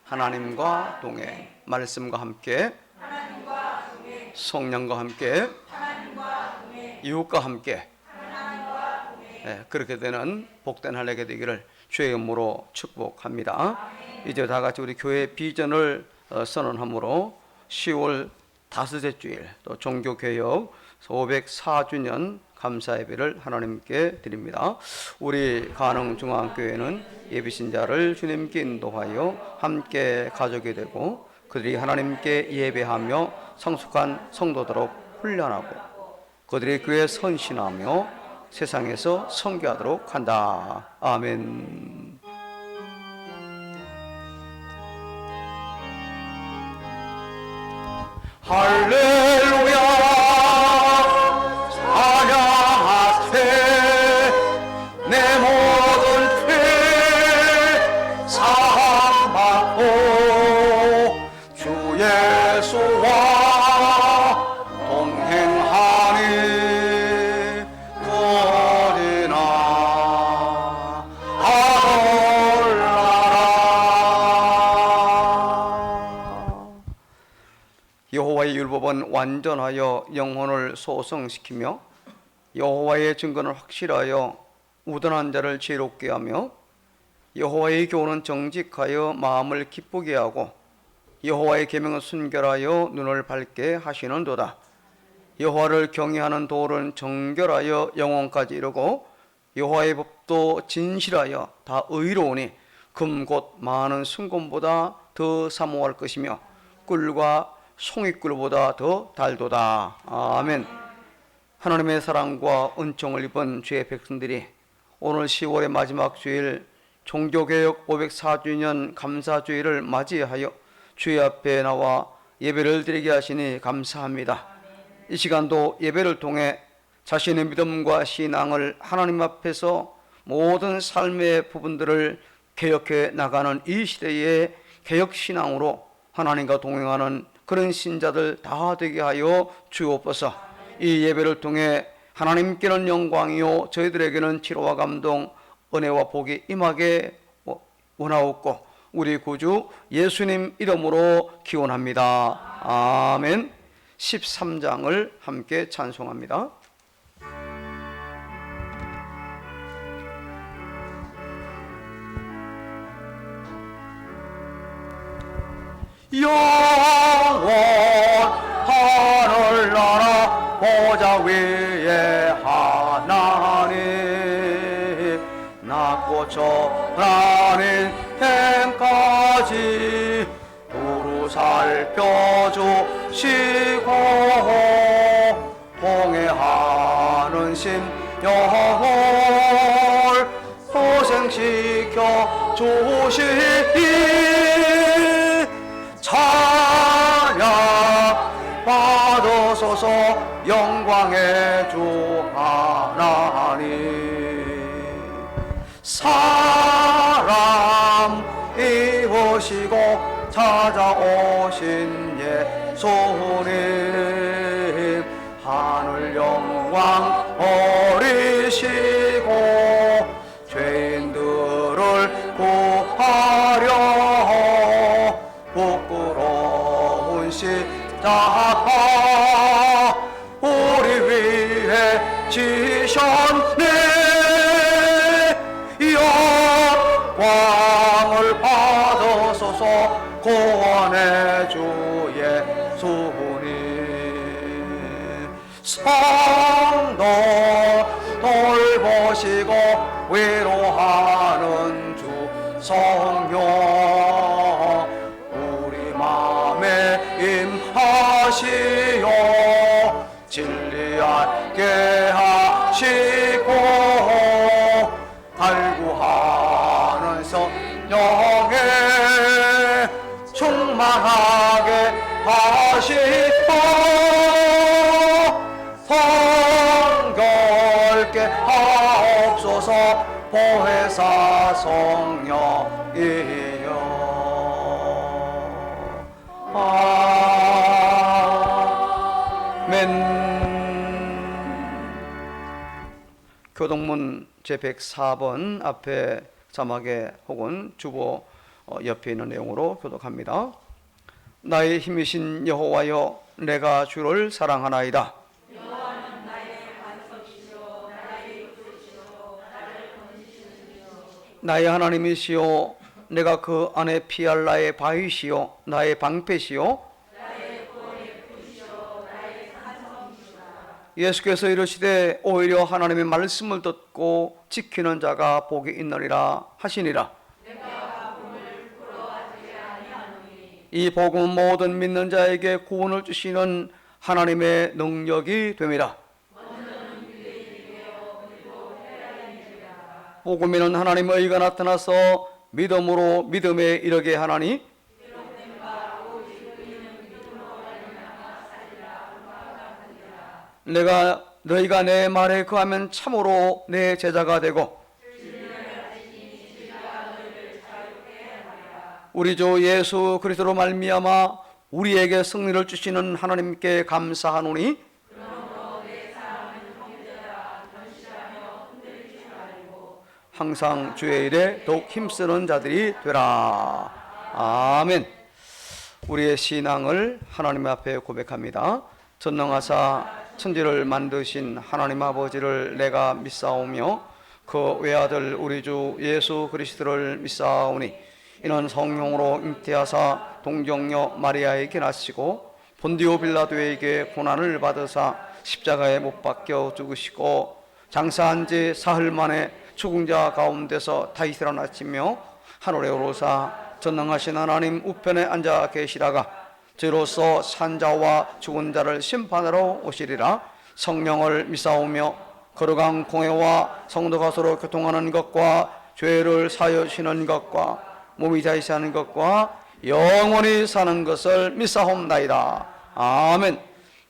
하나님과 동행, 말씀과 함께, 성령과 함께, 이웃과 함께, 그렇게 되는 복된 한 해가 되기를 주의 이름으로 축복합니다. 이제 다 같이 우리 교회 비전을 선언함으로 10월 다섯째 주일 또 종교개혁 504주년 감사 예배를 하나님께 드립니다. 우리 가능중앙교회는 예비신자를 주님께 인도하여 함께 가족이 되고 그들이 하나님께 예배하며 성숙한 성도들로 훈련하고 그들이 교회에 선신하며 세상에서 선교하도록 한다. 아멘. 할렐루야. 찬양하세 내 모든 죄 사함받고 주 예수와 동행하니 구원이나 하놀라라. 여호와의 율법은 완전하여 영혼을 소성시키며 여호와의 증거는 확실하여 우둔한 자를 지혜롭게 하며 여호와의 교훈은 정직하여 마음을 기쁘게 하고 여호와의 계명은 순결하여 눈을 밝게 하시는도다. 여호와를 경외하는 도를 정결하여 영혼까지 이루고 여호와의 법도 진실하여 다 의로우니 금 곧 많은 순금보다 더 사모할 것이며 꿀과 송이꿀보다 더 달도다. 아멘. 하나님의 사랑과 은총을 입은 주의 백성들이 오늘 10월의 마지막 주일 종교개혁 504주년 감사주일을 맞이하여 주의 앞에 나와 예배를 드리게 하시니 감사합니다. 이 시간도 예배를 통해 자신의 믿음과 신앙을 하나님 앞에서 모든 삶의 부분들을 개혁해 나가는 이 시대의 개혁신앙으로 하나님과 동행하는 그런 신자들 다 되게 하여 주옵소서. 이 예배를 통해 하나님께는 영광이요 저희들에게는 치료와 감동, 은혜와 복이 임하게 원하옵고 우리 구주 예수님 이름으로 기원합니다. 아멘. 13장을 함께 찬송합니다. 영원 하늘나라 보좌 위에 하나님 낮고 전하는 행까지 두루 살펴주시고 통해하는 심령을 고생시켜 주시니 찬양 받으소서 영광의 주 하나님. 사람 입으시고 찾아오신 예수님 하늘 영광 버리시고 죄인들을 구하려 부끄러운 십자가 우리 위해 지셨네. 영광을 받으소서 구원의 주 예수님. 성도 돌보시고 위로하는 주 성령 우리 마음에 임하시오 진리하게 하시고 갈구하는 성령에 충만하게 하시고 성결케 하옵소서 보혜사 성령이여. 아멘. 교동문 제104번 앞에 자막에 혹은 주보 옆에 있는 내용으로 교독합니다. 나의 힘이신 여호와여, 내가 주를 사랑하나이다. 여호와는 나의 반석이시요 나의 구주시요 나를 건지시는 이요 나의 하나님이시요, 내가 그 안에 피할 나의 바위시요 나의 방패시요 나의 구원의 구주시요 나의 산성이시라. 예수께서 이르시되 오히려 하나님의 말씀을 듣고 지키는 자가 복이 있느니라 하시니라. 내가 복을 부러워하지 아니하노니 이 복음은 모든 믿는 자에게 구원을 주시는 하나님의 능력이 됨이라. 복음에는 하나님의 의가 나타나서 믿음으로 믿음에 이르게 하나니 내가 너희가 내 말에 거하면 참으로 내 제자가 되고 우리 주 예수 그리스도로 말미암아 우리에게 승리를 주시는 하나님께 감사하노니 항상 주의 일에 더욱 힘쓰는 자들이 되라. 아멘. 우리의 신앙을 하나님 앞에 고백합니다. 전능하사 천지를 만드신 하나님 아버지를 내가 믿사오며 그 외아들 우리 주 예수 그리스도를 믿사오니 이는 성령으로 잉태하사 동정녀 마리아에게 나시고 본디오 빌라도에게 고난을 받으사 십자가에 못 박혀 죽으시고 장사한 지 사흘 만에 죽은 자 가운데서 다시 일어나시며 하늘에 오르사 전능하신 하나님 우편에 앉아 계시다가 저로서 산자와 죽은 자를 심판하러 오시리라. 성령을 믿사오며 거룩한 공회와 성도가 서로 교통하는 것과 죄를 사여주시는 것과 몸이 다시 사는 것과 영원히 사는 것을 믿사옵나이다. 아멘.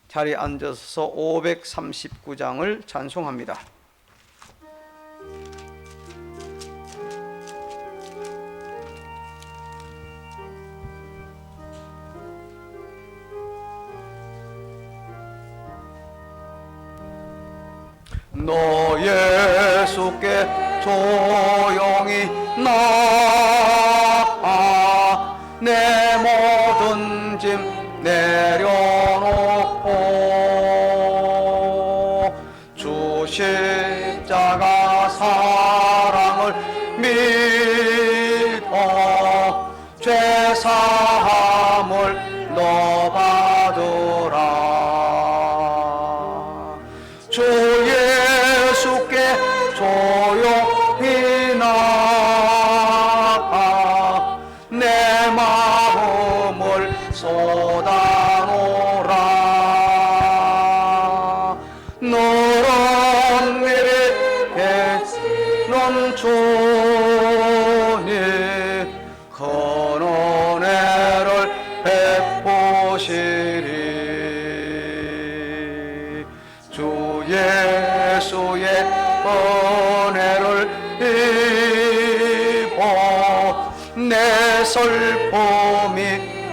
자리에 앉아서 539장을 찬송합니다. 너 예수께 조용히 나아 내 모든 짐 내려놓고 주 십자가 사랑을 믿어 죄사함을 너 받으라. 주 예수께 조용히 나아 내 마음을 쏟아놓으라. 너런 일이 계시는 주님 큰 은혜를 베푸시리. 주 예수의 은혜를 입어 내 슬픔이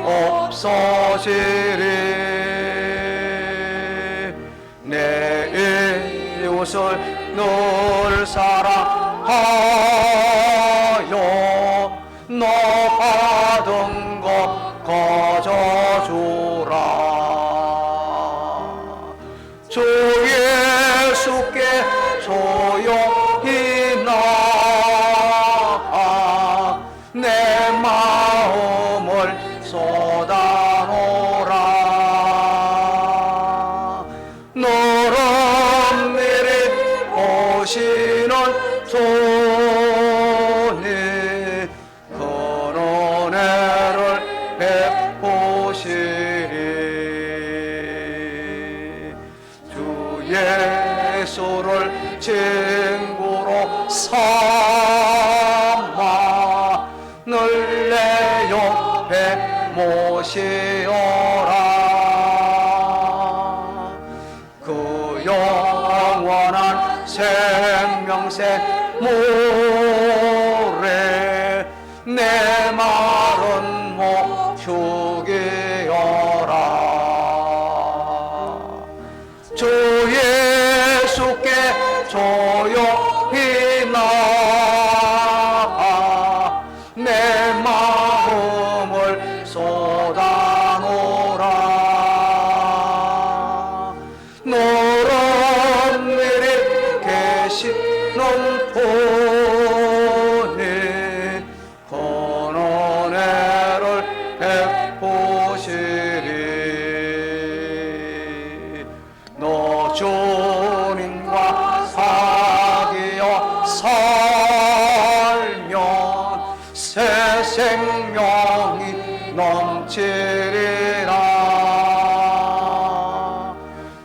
없어지리. 내 이웃을 늘 사랑하여 너 받은 것 거저주라. 주 예수께 조용히 나아 내 마음을 쏟아놓으라. 너런 일이 오시는 주님 큰 은혜를 베푸시리. 주 예수를 친구로 삼아 늘 내 옆에 모시어라. 그 영원한 생명새 모래 내 마른 목 휴게여라. 주 예수께 조용히 나아 내 마음 영광이 넘치리라.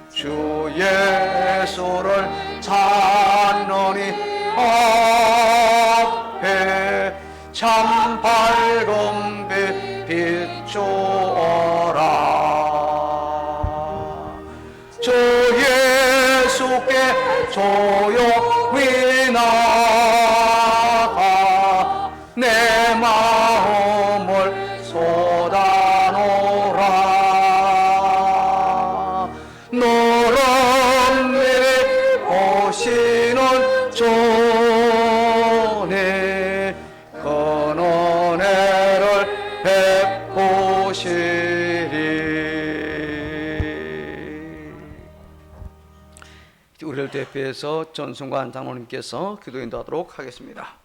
주 예수를 찾노니 앞에 참 밝은 빛 비추어라. 주 예수께 조용히 나가 내 마음을 쏟아놓으라. 너를 미리 보시는 주님 그 은혜를 베푸시리. 우리를 대표해서 전승관 장로님께서 기도 인도하도록 하겠습니다.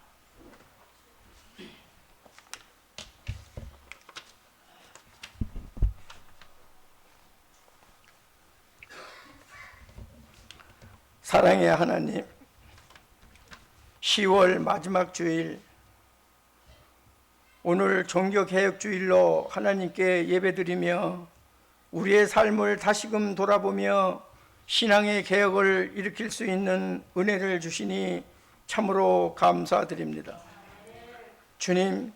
사랑의 하나님, 10월 마지막 주일, 오늘 종교개혁주일로 하나님께 예배드리며 우리의 삶을 다시금 돌아보며 신앙의 개혁을 일으킬 수 있는 은혜를 주시니 참으로 감사드립니다. 주님,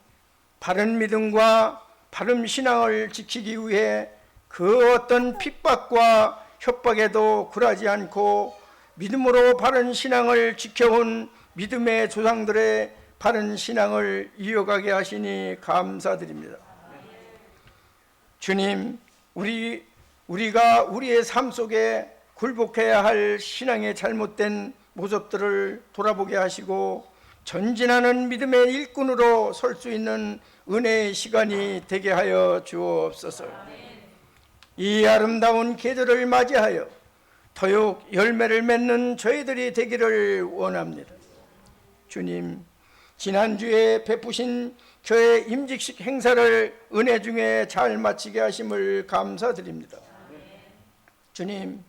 바른 믿음과 바른 신앙을 지키기 위해 그 어떤 핍박과 협박에도 굴하지 않고 믿음으로 바른 신앙을 지켜온 믿음의 조상들의 바른 신앙을 이어가게 하시니 감사드립니다. 주님, 우리가 우리의 삶 속에 굴복해야 할 신앙의 잘못된 모습들을 돌아보게 하시고 전진하는 믿음의 일꾼으로 설 수 있는 은혜의 시간이 되게 하여 주옵소서. 이 아름다운 계절을 맞이하여 더욱 열매를 맺는 저희들이 되기를 원합니다. 주님, 지난주에 베푸신 교회 임직식 행사를 은혜 중에 잘 마치게 하심을 감사드립니다. 주님,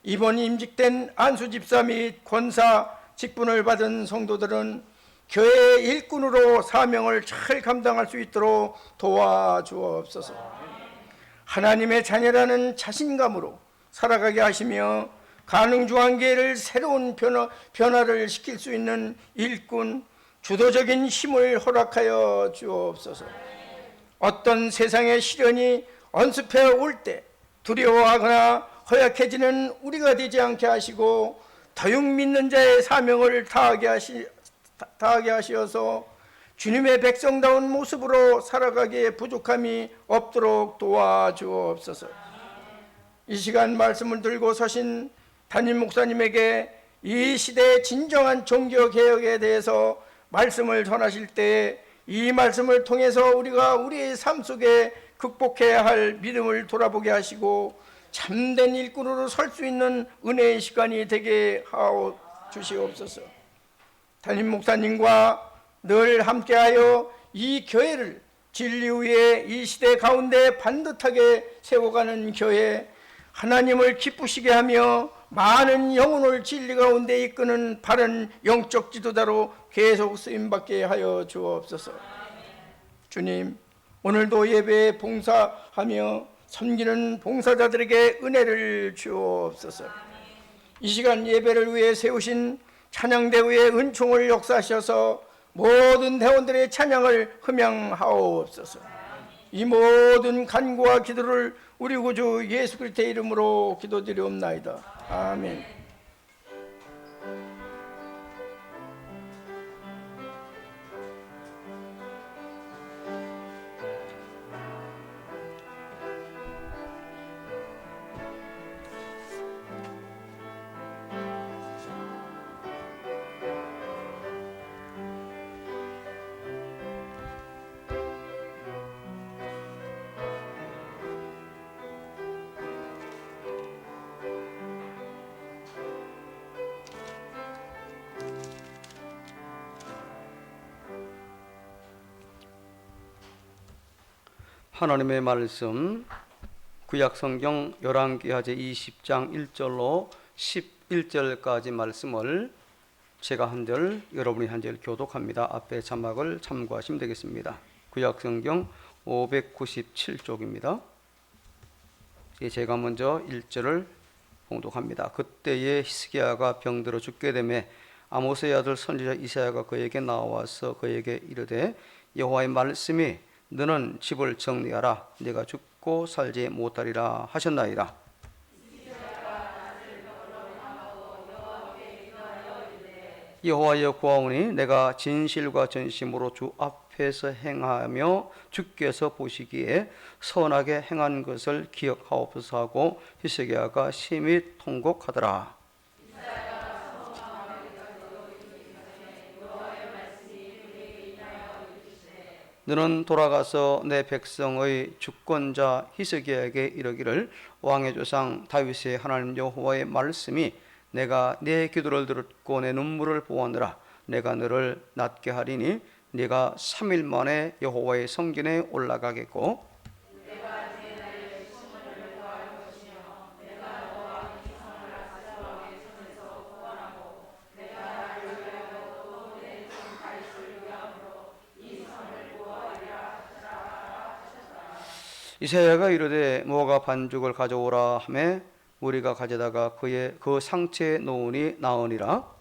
이번 임직된 안수집사 및 권사 직분을 받은 성도들은 교회의 일꾼으로 사명을 잘 감당할 수 있도록 도와주옵소서. 하나님의 자녀라는 자신감으로 살아가게 하시며 가능주한계를 새로운 변화를 시킬 수 있는 일꾼, 주도적인 힘을 허락하여 주옵소서. 어떤 세상의 시련이 언습해 올 때 두려워하거나 허약해지는 우리가 되지 않게 하시고 더욱 믿는 자의 사명을 다하게 하시어서 주님의 백성다운 모습으로 살아가기에 부족함이 없도록 도와주옵소서. 이 시간 말씀을 들고 서신 담임 목사님에게 이 시대의 진정한 종교개혁에 대해서 말씀을 전하실 때 이 말씀을 통해서 우리가 우리의 삶 속에 극복해야 할 믿음을 돌아보게 하시고 참된 일꾼으로 설 수 있는 은혜의 시간이 되게 하여 주시옵소서. 담임 목사님과 늘 함께하여 이 교회를 진리 위에 이 시대 가운데 반듯하게 세워가는 교회, 하나님을 기쁘시게 하며 많은 영혼을 진리 가운데 이끄는 바른 영적 지도자로 계속 쓰임받게 하여 주옵소서. 주님, 오늘도 예배에 봉사하며 섬기는 봉사자들에게 은혜를 주옵소서. 이 시간 예배를 위해 세우신 찬양대회의 은총을 역사하셔서 모든 대원들의 찬양을 흠양하옵소서. 이 모든 간구와 기도를 우리 구주 예수 그리스도의 이름으로 기도드리옵나이다. 아멘. 하나님의 말씀 구약성경 열왕기하제 20장 1절로 11절까지 말씀을 제가 한 절, 여러분이 한 절 교독합니다. 앞에 자막을 참고하시면 되겠습니다. 구약성경 597쪽입니다. 제가 먼저 1절을 봉독합니다. 그때에 히스기야가 병들어 죽게 되매 아모스의 아들 선지자 이사야가 그에게 나와서 그에게 이르되 여호와의 말씀이 너는 집을 정리하라 네가 죽고 살지 못하리라 하셨나이다. 여호와여 구하오니 내가 진실과 전심으로 주 앞에서 행하며 주께서 보시기에 선하게 행한 것을 기억하옵소서 하고 히스기야가 심히 통곡하더라. 너는 돌아가서 내 백성의 주권자 히스기야에게 이르기를 왕의 조상 다윗의 하나님 여호와의 말씀이 내가 내 기도를 들었고 내 눈물을 보았느라 내가 너를 낫게 하리니 네가 3일 만에 여호와의 성전에 올라가겠고 이사야가 이르되 모가 반죽을 가져오라 하매 우리가 가져다가 그의 그 상체에 놓으니 나으니라.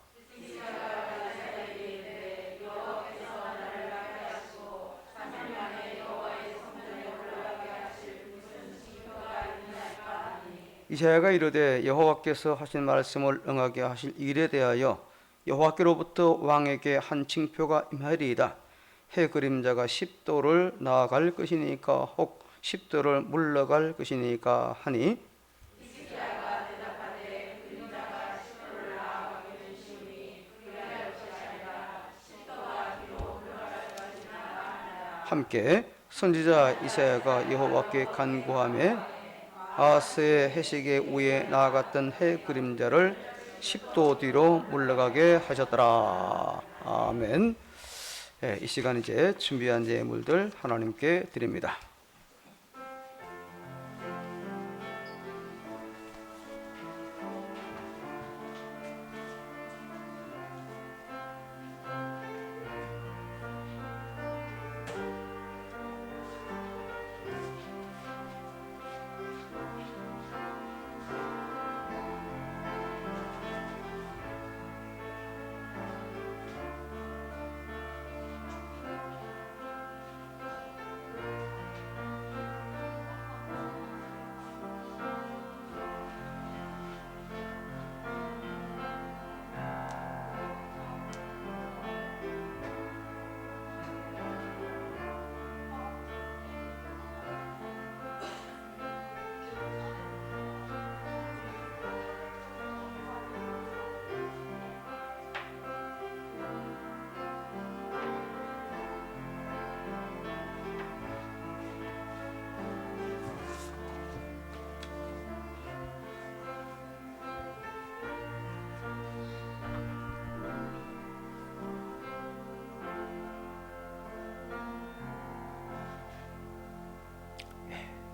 이사야가 이르되 여호와께서 하신 말씀을 응하게 하실 일에 대하여 여호와께로부터 왕에게 한 징표가 임하리이다. 해 그림자가 10도를 나아갈 것이니까 혹 10도를 물러갈 것이니까 하니 함께 선지자 이사야가 여호와께 간구하며 아하스의 해시계 위에 나아갔던 해 그림자를 10도 뒤로 물러가게 하셨더라. 아멘. 이 시간 이제 준비한 예물들 하나님께 드립니다.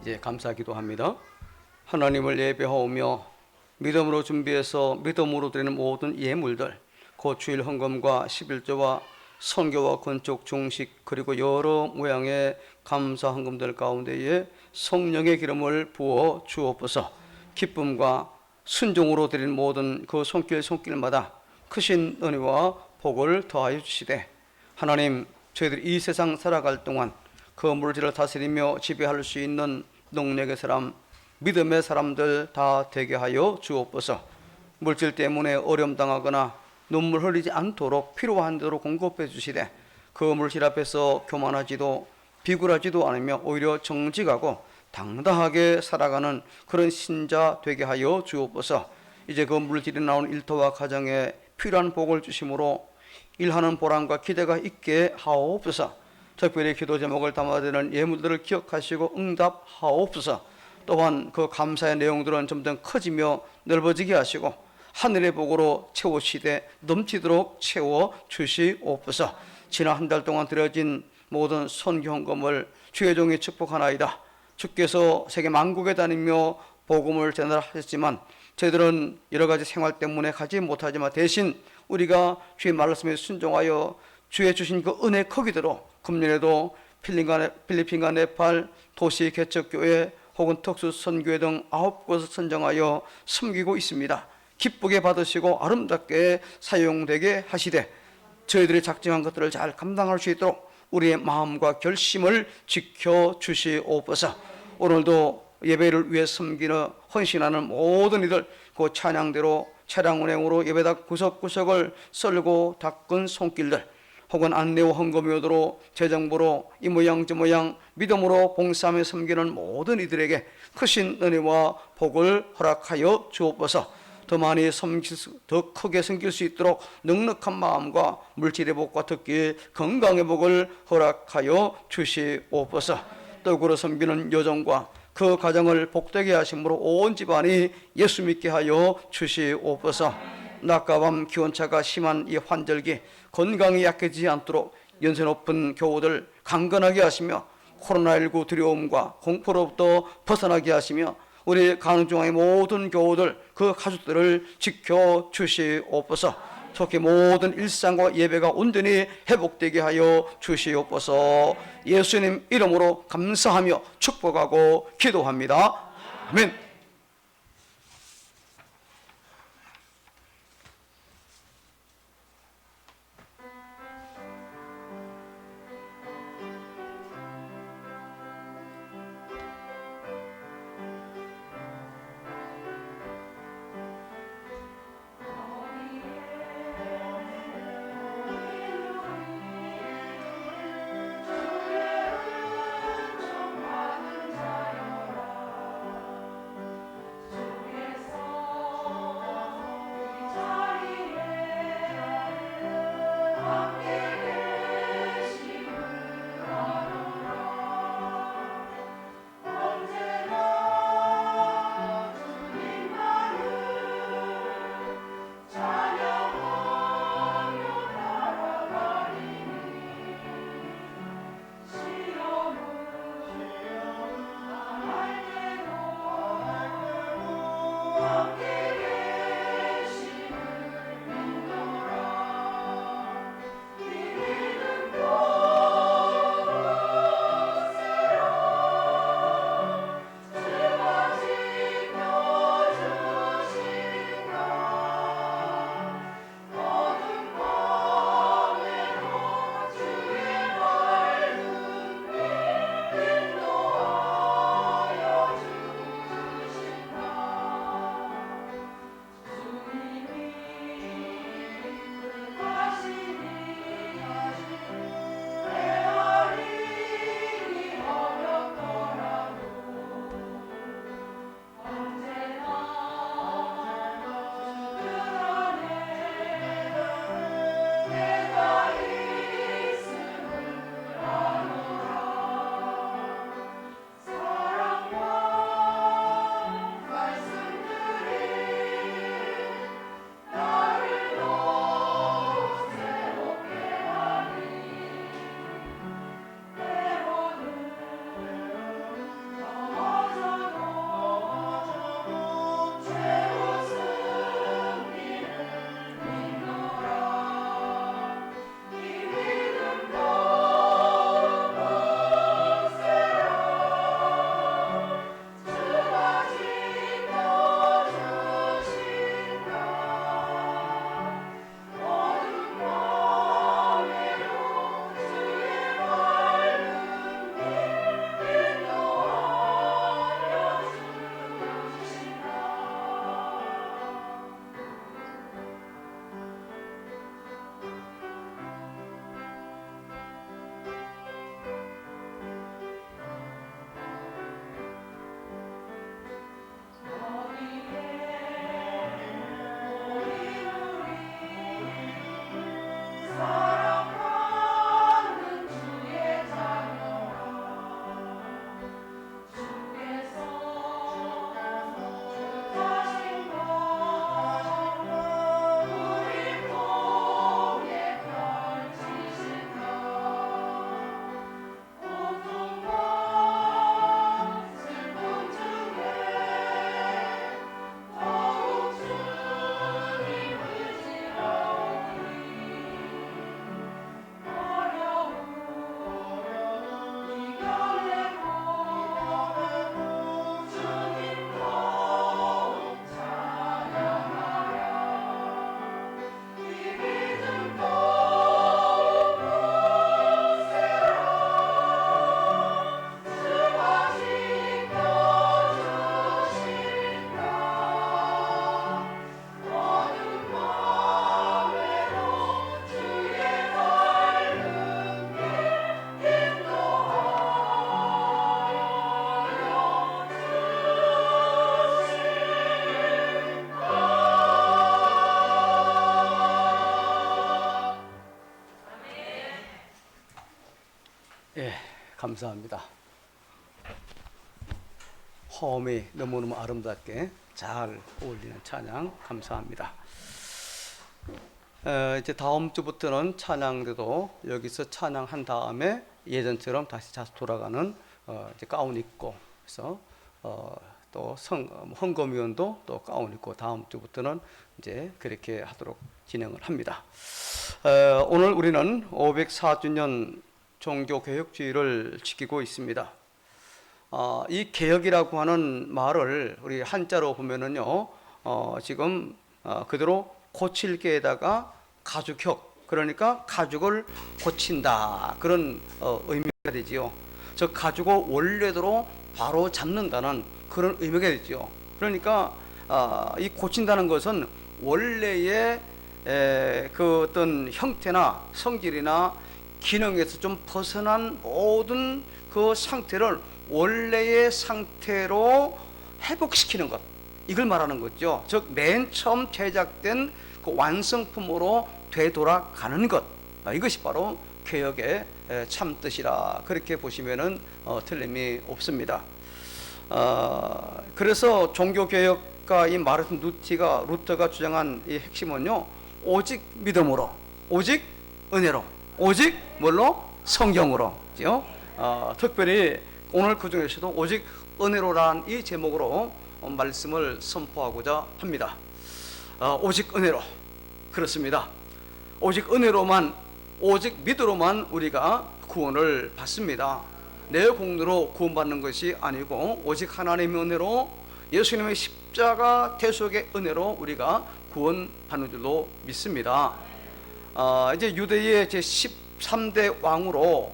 이제 감사기도 합니다. 하나님을 예배하오며 믿음으로 준비해서 믿음으로 드리는 모든 예물들, 그 주일 헌금과 11조와 선교와 건축 중식 그리고 여러 모양의 감사 헌금들 가운데에 성령의 기름을 부어 주옵소서. 기쁨과 순종으로 드리는 모든 그 손길마다 크신 은혜와 복을 더하여 주시되 하나님 저희들이 이 세상 살아갈 동안 그 물질을 다스리며 지배할 수 있는 능력의 사람, 믿음의 사람들 다 되게 하여 주옵소서. 물질 때문에 어려움 당하거나 눈물 흘리지 않도록 필요한 대로 공급해 주시되 그 물질 앞에서 교만하지도 비굴하지도 않으며 오히려 정직하고 당당하게 살아가는 그런 신자 되게 하여 주옵소서. 이제 그 물질이 나온 일터와 가정에 필요한 복을 주심으로 일하는 보람과 기대가 있게 하옵소서. 특별히 기도 제목을 담아드리는 예물들을 기억하시고 응답하옵소서. 또한 그 감사의 내용들은 점점 커지며 넓어지게 하시고 하늘의 복으로 채우시되 넘치도록 채워 주시옵소서. 지난 한 달 동안 드려진 모든 선교 헌금을 주의 종이 축복하나이다. 주께서 세계 만국에 다니며 복음을 전달하셨지만 저희들은 여러 가지 생활 때문에 가지 못하지만 대신 우리가 주의 말씀에 순종하여 주의 주신 그 은혜 크기대로 금년에도 필리핀과 네팔, 도시 개척교회 혹은 특수선교회 등 9곳을 선정하여 섬기고 있습니다. 기쁘게 받으시고 아름답게 사용되게 하시되 저희들이 작정한 것들을 잘 감당할 수 있도록 우리의 마음과 결심을 지켜주시옵소서. 오늘도 예배를 위해 섬기는 헌신하는 모든 이들 그 찬양대로 차량 운행으로 예배당 구석구석을 썰고 닦은 손길들 혹은 안내와 헌금요도로 재정부로 이 모양 저 모양 믿음으로 봉사하며 섬기는 모든 이들에게 크신 은혜와 복을 허락하여 주옵소서. 더 많이 더 크게 섬길 수 있도록 넉넉한 마음과 물질의 복과 특히 건강의 복을 허락하여 주시옵소서. 떡으로 섬기는 여정과 그 가정을 복되게 하심으로 온 집안이 예수 믿게 하여 주시옵소서. 낮과 밤 기온차가 심한 이 환절기 건강이 약해지지 않도록 연세 높은 교우들 강건하게 하시며 코로나19 두려움과 공포로부터 벗어나게 하시며 우리 가능중앙의 모든 교우들 그 가족들을 지켜주시옵소서. 속히 모든 일상과 예배가 온전히 회복되게 하여 주시옵소서. 예수님 이름으로 감사하며 축복하고 기도합니다. 아멘. 감사합니다. 화음이 너무너무 아름답게 잘 어울리는 찬양 감사합니다. 이제 다음 주부터는 찬양도 여기서 찬양한 다음에 예전처럼 다시 돌아가는 이제 가운 입고 그래서 또 헌금위원도 또 가운 입고 다음 주부터는 이제 그렇게 하도록 진행을 합니다. 오늘 우리는 504주년 종교개혁주의를 지키고 있습니다. 이 개혁이라고 하는 말을 우리 한자로 보면은요, 지금 그대로 고칠 게에다가 가죽혁, 그러니까 가죽을 고친다 그런 의미가 되지요. 즉 가죽을 원래대로 바로 잡는다는 그런 의미가 되지요. 그러니까 이 고친다는 것은 원래의 그 어떤 형태나 성질이나 기능에서 좀 벗어난 모든 그 상태를 원래의 상태로 회복시키는 것, 이걸 말하는 거죠. 즉 맨 처음 제작된 그 완성품으로 되돌아가는 것, 이것이 바로 개혁의 참뜻이라 그렇게 보시면은 틀림이 없습니다. 그래서 종교개혁가 이 마르틴 루터가 주장한 이 핵심은요, 오직 믿음으로, 오직 은혜로, 오직 뭘로? 성경으로. 특별히 오늘 그 중에서도 오직 은혜로란 이 제목으로 말씀을 선포하고자 합니다. 오직 은혜로, 그렇습니다. 오직 은혜로만, 오직 믿음으로만 우리가 구원을 받습니다. 내 공로로 구원받는 것이 아니고 오직 하나님의 은혜로, 예수님의 십자가 대속의 은혜로 우리가 구원받는 줄로 믿습니다. 이제 유대의 제13대 왕으로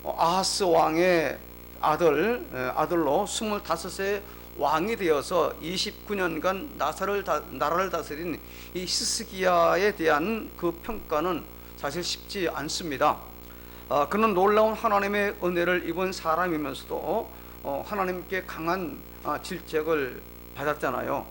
아하스 왕의 아들로 25세 왕이 되어서 29년간 나라를 다스린 이 히스기야에 대한 그 평가는 사실 쉽지 않습니다. 그는 놀라운 하나님의 은혜를 입은 사람이면서도 하나님께 강한 질책을 받았잖아요.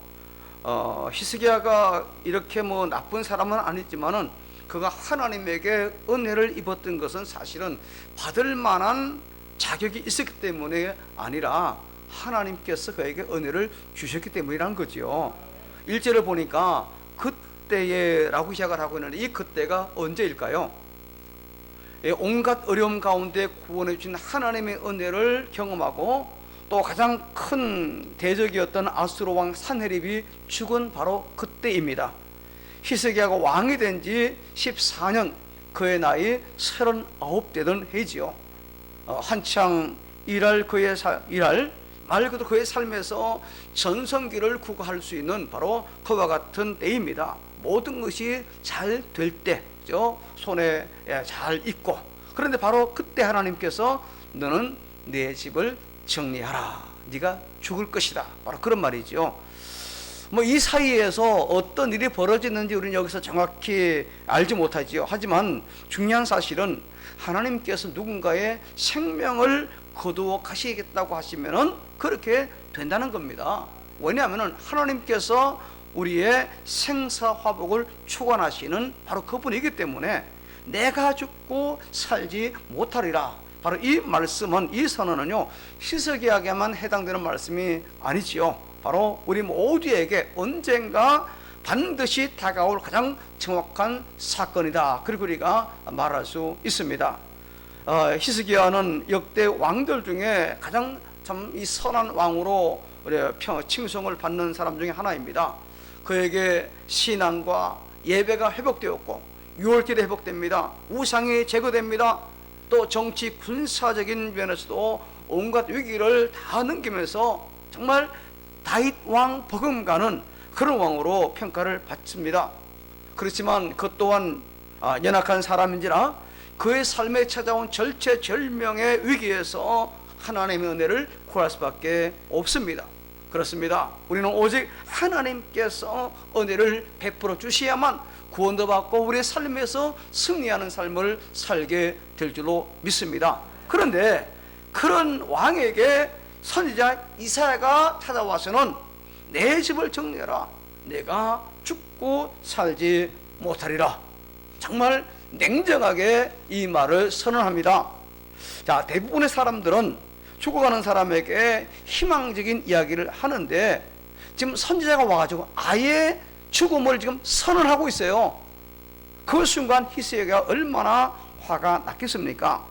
히스기야가 이렇게 뭐 나쁜 사람은 아니지만은 그가 하나님에게 은혜를 입었던 것은 사실은 받을 만한 자격이 있었기 때문에 아니라 하나님께서 그에게 은혜를 주셨기 때문이라는 거죠. 1절을 보니까 그때에라고 시작을 하고 있는데 이 그때가 언제일까요? 온갖 어려움 가운데 구원해 주신 하나님의 은혜를 경험하고 또 가장 큰 대적이었던 아수르 왕 산헤립이 죽은 바로 그때입니다. 히스기야가 왕이 된 지 14년, 그의 나이 39되던 해지요. 한창 일할 말 그대로 그의 삶에서 전성기를 구가할 수 있는 바로 그와 같은 때입니다. 모든 것이 잘 될 때, 손에 잘 있고, 그런데 바로 그때 하나님께서 너는 내 집을 정리하라, 네가 죽을 것이다, 바로 그런 말이죠. 뭐 이 사이에서 어떤 일이 벌어지는지 우리는 여기서 정확히 알지 못하지요. 하지만 중요한 사실은 하나님께서 누군가의 생명을 거두어 가시겠다고 하시면은 그렇게 된다는 겁니다. 왜냐하면 하나님께서 우리의 생사화복을 축원하시는 바로 그분이기 때문에 내가 죽고 살지 못하리라. 바로 이 말씀은, 이 선언은요, 히스기야에게만 해당되는 말씀이 아니지요. 바로 우리 모두에게 언젠가 반드시 다가올 가장 정확한 사건이다. 그리고 우리가 말할 수 있습니다. 히스기야는 역대 왕들 중에 가장 참 이 선한 왕으로 칭송을 받는 사람 중에 하나입니다. 그에게 신앙과 예배가 회복되었고 유월절이 회복됩니다. 우상이 제거됩니다. 또 정치 군사적인 면에서도 온갖 위기를 다 넘기면서 정말 다윗 왕 버금가는 그런 왕으로 평가를 받습니다. 그렇지만 그 또한 연약한 사람인지라 그의 삶에 찾아온 절체절명의 위기에서 하나님의 은혜를 구할 수밖에 없습니다. 그렇습니다. 우리는 오직 하나님께서 은혜를 베풀어 주셔야만 구원도 받고 우리의 삶에서 승리하는 삶을 살게 될 줄로 믿습니다. 그런데 그런 왕에게 선지자 이사야가 찾아와서는 내 집을 정리해라, 내가 죽고 살지 못하리라, 정말 냉정하게 이 말을 선언합니다. 자, 대부분의 사람들은 죽어가는 사람에게 희망적인 이야기를 하는데 지금 선지자가 와가지고 아예 죽음을 지금 선언하고 있어요. 그 순간 히스기야가 얼마나 화가 났겠습니까?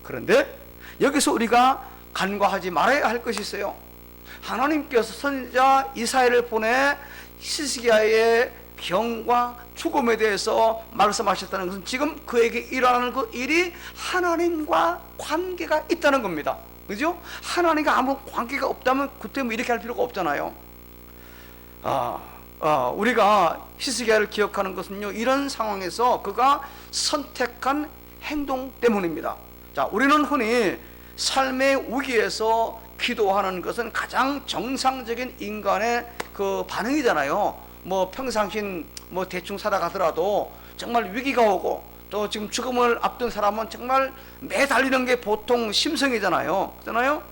그런데 여기서 우리가 간과하지 말아야 할 것이 있어요. 하나님께서 선지자 이사야를 보내 히스기야의 병과 죽음에 대해서 말씀하셨다는 것은 지금 그에게 일어나는 그 일이 하나님과 관계가 있다는 겁니다. 그죠? 하나님과 아무 관계가 없다면 그때 뭐 이렇게 할 필요가 없잖아요. 우리가 히스기야를 기억하는 것은요, 이런 상황에서 그가 선택한 행동 때문입니다. 자, 우리는 흔히 삶의 위기에서 기도하는 것은 가장 정상적인 인간의 그 반응이잖아요. 뭐 평상신 뭐 대충 살아가더라도 정말 위기가 오고 또 지금 죽음을 앞둔 사람은 정말 매달리는 게 보통 심성이잖아요. 그렇잖아요?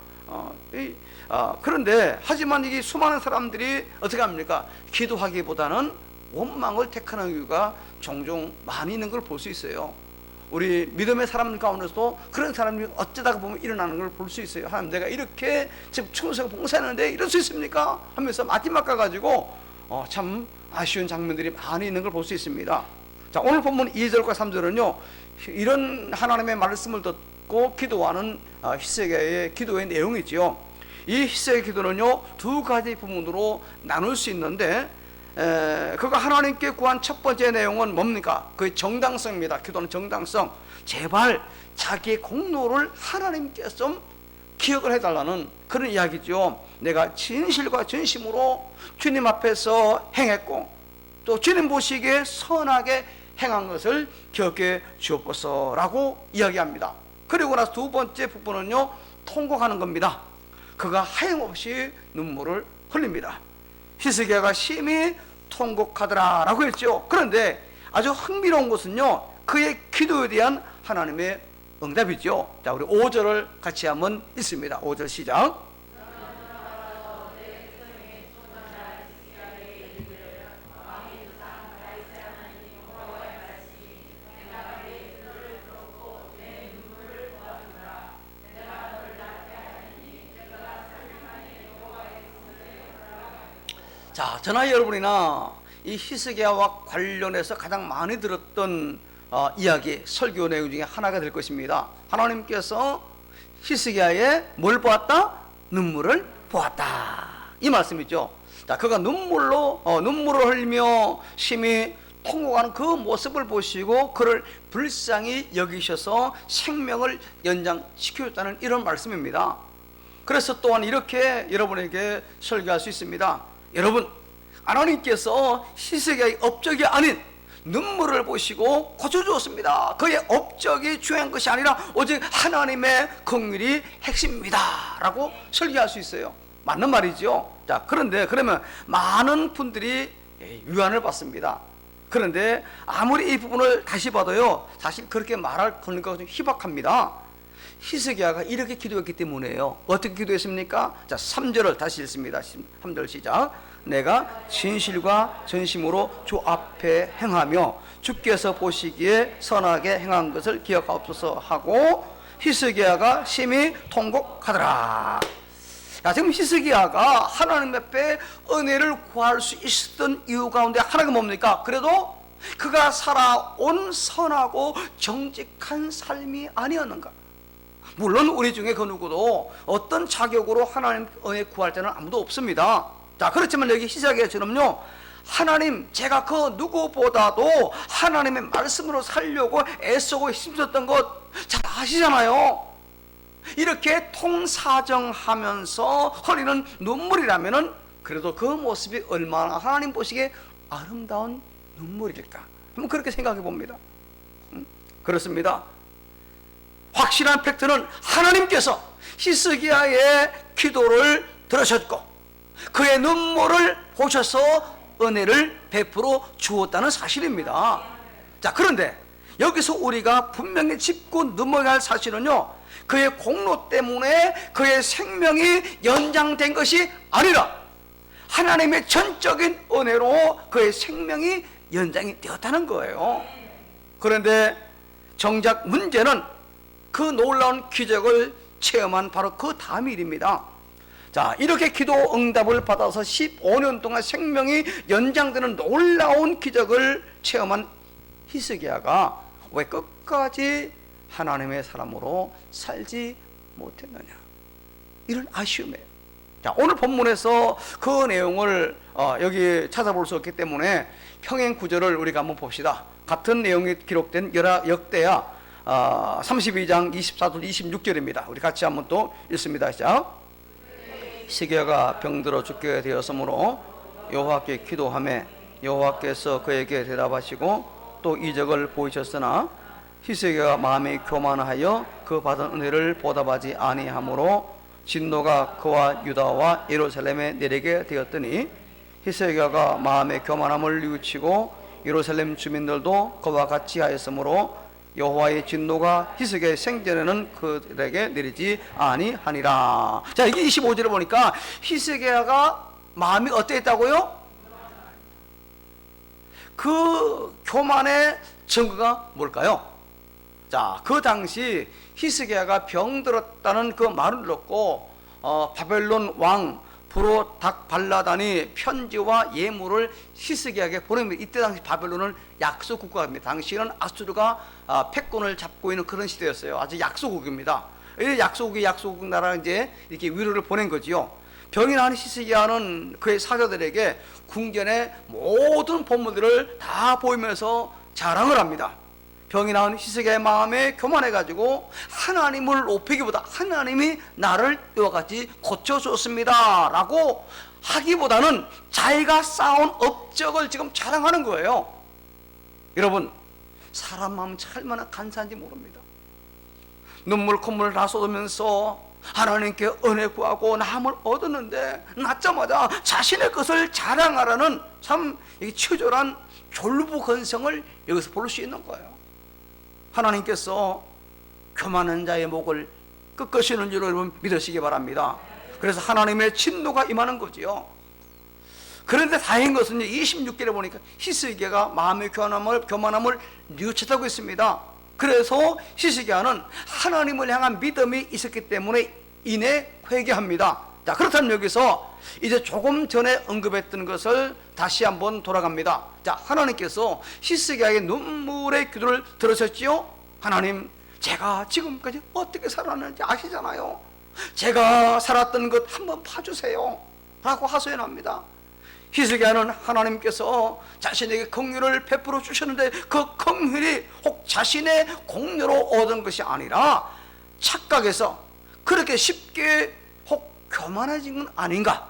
그런데 하지만 이게 수많은 사람들이 어떻게 합니까? 기도하기보다는 원망을 택하는 이유가 종종 많이 있는 걸 볼 수 있어요. 우리 믿음의 사람들 가운데서도 그런 사람이 어쩌다가 보면 일어나는 걸 볼 수 있어요. 하나님, 내가 이렇게 지금 충성 봉사했는데 이럴 수 있습니까? 하면서 마지막 가가지고 참 아쉬운 장면들이 많이 있는 걸 볼 수 있습니다. 자, 오늘 본문 2절과 3절은요 이런 하나님의 말씀을 듣고 기도하는 히스기야의 기도의 내용이지요. 이 히스기야의 기도는요 두 가지 부분으로 나눌 수 있는데 그가 하나님께 구한 첫 번째 내용은 뭡니까? 그 정당성입니다. 기도는 정당성. 제발 자기의 공로를 하나님께 좀 기억을 해달라는 그런 이야기죠. 내가 진실과 진심으로 주님 앞에서 행했고 또 주님 보시기에 선하게 행한 것을 기억해 주옵소서라고 이야기합니다. 그리고 나서 두 번째 부분은요 통곡하는 겁니다. 그가 하염없이 눈물을 흘립니다. 히스기야가 심히 통곡하더라라고 했죠. 그런데 아주 흥미로운 것은요 그의 기도에 대한 하나님의 응답이죠. 자, 우리 5절을 같이 한번 읽습니다. 5절 시작. 자, 저나 여러분이나 이 히스기야와 관련해서 가장 많이 들었던 이야기, 설교 내용 중에 하나가 될 것입니다. 하나님께서 히스기야의 뭘 보았다? 눈물을 보았다. 이 말씀이죠. 자, 그가 눈물을 흘리며 심히 통곡하는 그 모습을 보시고 그를 불쌍히 여기셔서 생명을 연장시켰다는 이런 말씀입니다. 그래서 또한 이렇게 여러분에게 설교할 수 있습니다. 여러분, 하나님께서 히스기야의 업적이 아닌 눈물을 보시고 고쳐주었습니다. 그의 업적이 중요한 것이 아니라 오직 하나님의 긍휼이 핵심입니다 라고 설교할 수 있어요. 맞는 말이죠. 자, 그런데 그러면 많은 분들이 위안을 받습니다. 그런데 아무리 이 부분을 다시 봐도요 사실 그렇게 말할 거리가 좀 희박합니다. 히스기야가 이렇게 기도했기 때문에요. 어떻게 기도했습니까? 자, 3절을 다시 읽습니다. 3절 시작. 내가 진실과 전심으로 주 앞에 행하며 주께서 보시기에 선하게 행한 것을 기억하옵소서 하고 히스기야가 심히 통곡하더라. 자, 지금 히스기야가 하나님 앞에 은혜를 구할 수 있었던 이유 가운데 하나가 뭡니까? 그래도 그가 살아온 선하고 정직한 삶이 아니었는가? 물론 우리 중에 그 누구도 어떤 자격으로 하나님 은혜 구할 자는 아무도 없습니다. 자, 그렇지만 여기 히스기야처럼요 하나님, 제가 그 누구보다도 하나님의 말씀으로 살려고 애쓰고 힘썼던 것 잘 아시잖아요. 이렇게 통사정하면서 흘리는 눈물이라면은 그래도 그 모습이 얼마나 하나님 보시기에 아름다운 눈물일까? 한번 그렇게 생각해 봅니다. 그렇습니다. 확실한 팩트는 하나님께서 히스기야의 기도를 들으셨고 그의 눈물을 보셔서 은혜를 베풀어 주었다는 사실입니다. 자, 그런데 여기서 우리가 분명히 짚고 넘어야 할 사실은요 그의 공로 때문에 그의 생명이 연장된 것이 아니라 하나님의 전적인 은혜로 그의 생명이 연장이 되었다는 거예요. 그런데 정작 문제는 그 놀라운 기적을 체험한 바로 그 다음 일입니다. 자, 이렇게 기도 응답을 받아서 15년 동안 생명이 연장되는 놀라운 기적을 체험한 히스기야가 왜 끝까지 하나님의 사람으로 살지 못했느냐, 이런 아쉬움이에요. 자, 오늘 본문에서 그 내용을 여기 찾아볼 수 없기 때문에 평행 구절을 우리가 한번 봅시다. 같은 내용이 기록된 역대하 32장 24절 26절입니다. 우리 같이 한번 또 읽습니다. 시작. 히스기야가 병들어 죽게 되었으므로 여호와께 기도하매 여호와께서 그에게 대답하시고 또 이적을 보이셨으나 히스기야가 마음이 교만하여 그 받은 은혜를 보답하지 아니하므로 진노가 그와 유다와 예루살렘에 내리게 되었더니 히스기야가 마음의 교만함을 뉘우치고 예루살렘 주민들도 그와 같이 하였으므로 여호와의 진노가 히스기야의 생전에는 그들에게 내리지 아니하니라. 자, 이게 25절에 보니까 히스기야가 마음이 어땠다고요? 그 교만의 증거가 뭘까요? 자, 그 당시 히스기야가 병들었다는 그 말을 듣고 바벨론 왕 브로닥 발라단이 편지와 예물을 히스기야에게 보냅니다. 이때 당시 바벨론은 약소 국가입니다. 당시에는 아수르가 패권을 잡고 있는 그런 시대였어요. 아주 약소국입니다. 이 약소국 나라 이제 이렇게 위로를 보낸 거지요. 병이 난 히스기야는 그의 사자들에게 궁전의 모든 본물들을 다 보이면서 자랑을 합니다. 병이 나은 히스기야의 마음에 교만해가지고 하나님을 높이기보다 하나님이 나를 이와 같이 고쳐줬습니다 라고 하기보다는 자기가 쌓은 업적을 지금 자랑하는 거예요. 여러분, 사람 마음 참 얼마나 간사한지 모릅니다. 눈물 콧물 다 쏟으면서 하나님께 은혜 구하고 남을 얻었는데 낳자마자 자신의 것을 자랑하라는 참 처절한 졸부건성을 여기서 볼 수 있는 거예요. 하나님께서 교만한 자의 목을 꺾으시는 줄 여러분 믿으시기 바랍니다. 그래서 하나님의 진노가 임하는 거지요. 그런데 다행인 것은 26절에 보니까 히스기야가 마음의 교만함을 뉘우쳤다고 했습니다. 그래서 히스기야는 하나님을 향한 믿음이 있었기 때문에 인해 회개합니다. 자, 그렇다면 여기서 이제 조금 전에 언급했던 것을 다시 한번 돌아갑니다. 자, 하나님께서 히스기야의 눈물의 기도를 들으셨지요? 하나님, 제가 지금까지 어떻게 살았는지 아시잖아요. 제가 살았던 것 한번 봐주세요 라고 하소연합니다. 히스기야는 하나님께서 자신에게 긍휼을 베풀어 주셨는데 그 긍휼이 혹 자신의 공로로 얻은 것이 아니라 착각해서 그렇게 쉽게 혹 교만해진 건 아닌가.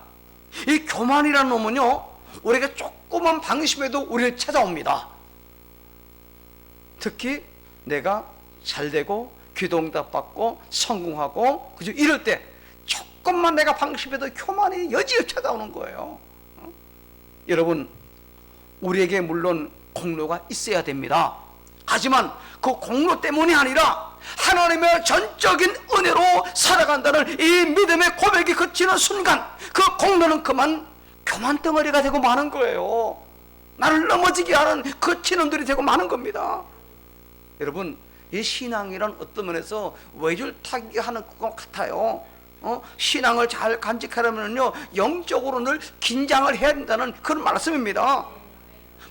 이 교만이라는 놈은요, 우리가 조그만 방심해도 우리를 찾아옵니다. 특히 내가 잘되고 기도응답 받고 성공하고 그죠, 이럴 때 조금만 내가 방심해도 교만이 여지없이 찾아오는 거예요. 여러분, 우리에게 물론 공로가 있어야 됩니다. 하지만 그 공로 때문이 아니라 하나님의 전적인 은혜로 살아간다는 이 믿음의 고백이 그치는 순간 그 공로는 그만 교만 덩어리가 되고 마는 거예요. 나를 넘어지게 하는 그 진원들이 되고 마는 겁니다. 여러분, 이 신앙이란 어떤 면에서 외줄타기 하는 것 같아요. 신앙을 잘 간직하려면요, 영적으로 늘 긴장을 해야 된다는 그런 말씀입니다.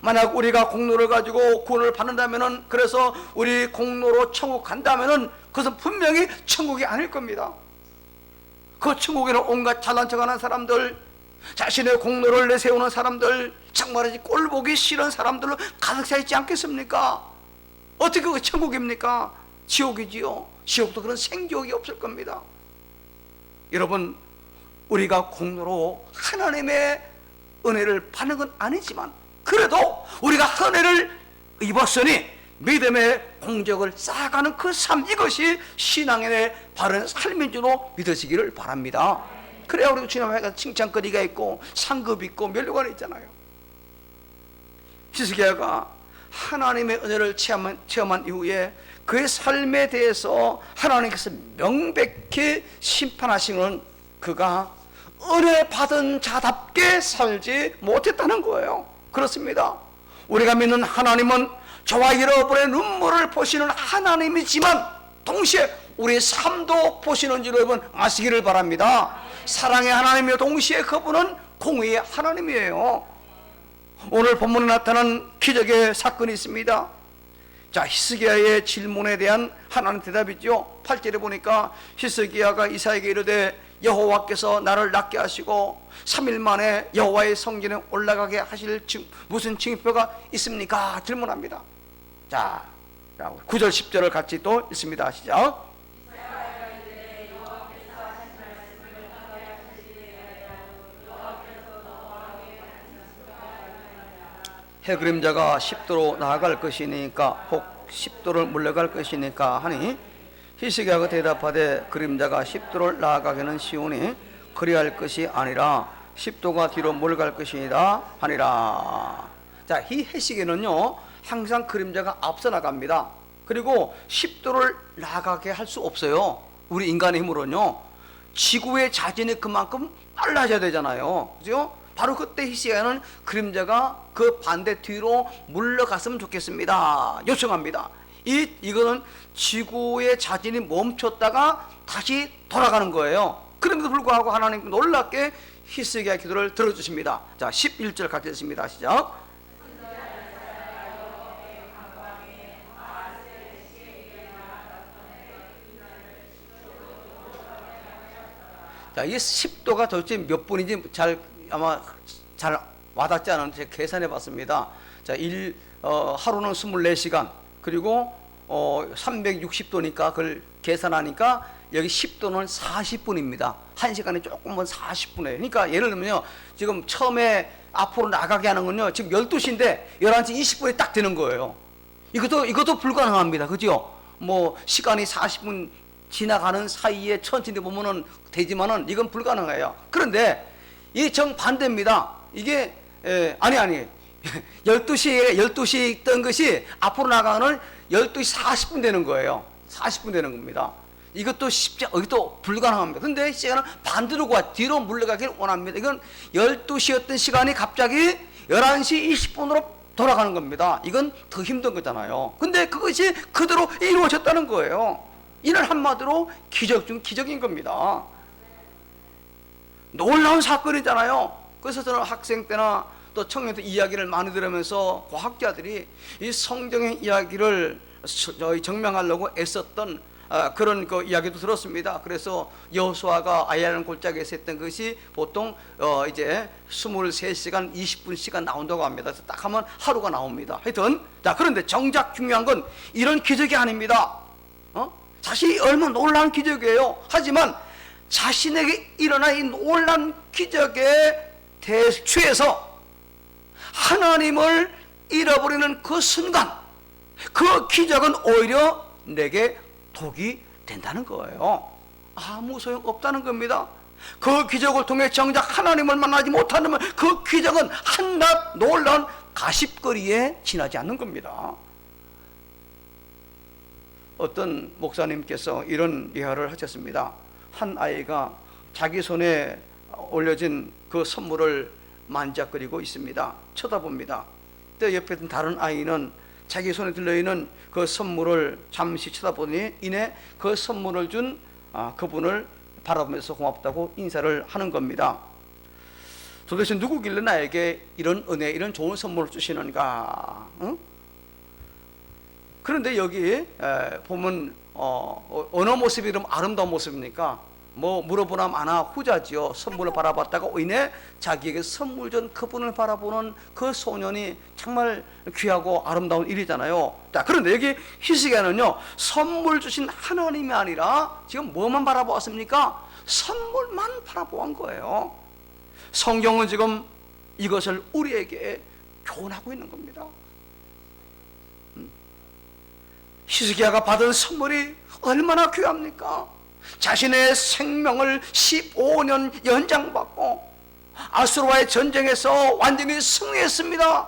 만약 우리가 공로를 가지고 구원을 받는다면은, 그래서 우리 공로로 천국 간다면은 그것은 분명히 천국이 아닐 겁니다. 그 천국에는 온갖 잘난 척하는 사람들, 자신의 공로를 내세우는 사람들, 정말이지 꼴보기 싫은 사람들로 가득 차 있지 않겠습니까? 어떻게 그 천국입니까? 지옥이지요. 지옥도 그런 생지옥이 없을 겁니다. 여러분, 우리가 공로로 하나님의 은혜를 받는 건 아니지만 그래도 우리가 은혜를 입었으니 믿음의 공적을 쌓아가는 그 삶, 이것이 신앙의 바른 삶인 줄로 믿으시기를 바랍니다. 그래야 우리도 주님의 칭찬거리가 있고 상급이 있고 면류관이 있잖아요. 히스기야가 하나님의 은혜를 체험한 이후에 그의 삶에 대해서 하나님께서 명백히 심판하시는 그가 은혜 받은 자답게 살지 못했다는 거예요. 그렇습니다. 우리가 믿는 하나님은 저와 여러분의 눈물을 보시는 하나님이지만 동시에 우리 삶도 보시는 줄 여러분 아시기를 바랍니다. 사랑의 하나님이요 동시에 그분은 공의의 하나님이에요. 오늘 본문에 나타난 기적의 사건이 있습니다. 자, 히스기야의 질문에 대한 하나님 대답이죠. 8절에 보니까 히스기야가 이사야에게 이르되 여호와께서 나를 낫게 하시고 3일 만에 여호와의 성전에 올라가게 하실 무슨 징표가 있습니까? 질문합니다. 자, 9절 10절을 같이 또 읽습니다. 시작. 해 그림자가 10도로 나아갈 것이니까 혹 10도를 물러갈 것이니까 하니 히스기야가 대답하되 그림자가 10도를 나아가기는 쉬우니 그리할 것이 아니라 10도가 뒤로 물러갈 것이니라 하니라. 자, 이 해시계는요 항상 그림자가 앞서 나갑니다. 그리고 10도를 나가게 할 수 없어요. 우리 인간의 힘으로는요. 지구의 자진이 그만큼 빨라져야 되잖아요. 그죠? 바로 그때 히스기야는 그림자가 그 반대 뒤로 물러갔으면 좋겠습니다. 요청합니다. 이거는 지구의 자진이 멈췄다가 다시 돌아가는 거예요. 그럼에도 불구하고 하나님 놀랍게 히스기야의 기도를 들어주십니다. 자, 11절 같이 읽습니다. 시작. 자, 이 10도가 도대체 몇 분인지 아마 잘 와닿지 않은데 제가 계산해 봤습니다. 자, 하루는 24시간 그리고 360도니까 그걸 계산하니까 여기 10도는 40분입니다. 1시간에 조금은 40분이에요. 그러니까 예를 들면요. 지금 처음에 앞으로 나가게 하는 건요. 지금 12시인데 11시 20분에 딱 되는 거예요. 이것도 불가능합니다. 그죠? 뭐 시간이 40분 지나가는 사이에 천천히 보면은 되지만은 이건 불가능해요. 그런데 이 정반대입니다. 이게 아니 12시에 있던 것이 앞으로 나가는 12시 40분 되는 거예요. 40분 되는 겁니다. 이것도 불가능합니다. 근데 시간은 반대로 뒤로 물러가기를 원합니다. 이건 12시였던 시간이 갑자기 11시 20분으로 돌아가는 겁니다. 이건 더 힘든 거잖아요. 근데 그것이 그대로 이루어졌다는 거예요. 이는 한마디로 기적 중 기적인 겁니다. 놀라운 사건이잖아요. 그래서 저는 학생 때나 또 청년 때 이야기를 많이 들으면서 과학자들이 이 성경의 이야기를 증명하려고 애썼던 그런 그 이야기도 들었습니다. 그래서 여호수아가 아이라는 골짜기에서 했던 것이 보통 이제 23시간 20분씩간 나온다고 합니다. 그래서 딱 하면 하루가 나옵니다. 하여튼 자, 그런데 정작 중요한 건 이런 기적이 아닙니다. 사실 얼마나 놀라운 기적이에요. 하지만 자신에게 일어난 이 놀라운 기적에 취해서 하나님을 잃어버리는 그 순간 그 기적은 오히려 내게 독이 된다는 거예요. 아무 소용없다는 겁니다. 그 기적을 통해 정작 하나님을 만나지 못한다면 그 기적은 한낱 놀라운 가십거리에 지나지 않는 겁니다. 어떤 목사님께서 이런 예화를 하셨습니다. 한 아이가 자기 손에 올려진 그 선물을 만작거리고 있습니다. 쳐다봅니다. 또 옆에 있던 다른 아이는 자기 손에 들려있는 그 선물을 잠시 쳐다보니 이내 그 선물을 준 그분을 바라보면서 고맙다고 인사를 하는 겁니다. 도대체 누구길래 나에게 이런 은혜, 이런 좋은 선물을 주시는가? 응? 그런데 여기 보면 어느 모습이 그럼 아름다운 모습입니까? 뭐 물어보나 마나 후자지요. 선물을 바라봤다가 이내 자기에게 선물 준 그분을 바라보는 그 소년이 정말 귀하고 아름다운 일이잖아요. 자, 그런데 여기 히스기야는요 선물 주신 하나님이 아니라 지금 뭐만 바라보았습니까? 선물만 바라보한 거예요. 성경은 지금 이것을 우리에게 교훈하고 있는 겁니다. 히스기야가 받은 선물이 얼마나 귀합니까? 자신의 생명을 15년 연장받고 아수르와의 전쟁에서 완전히 승리했습니다.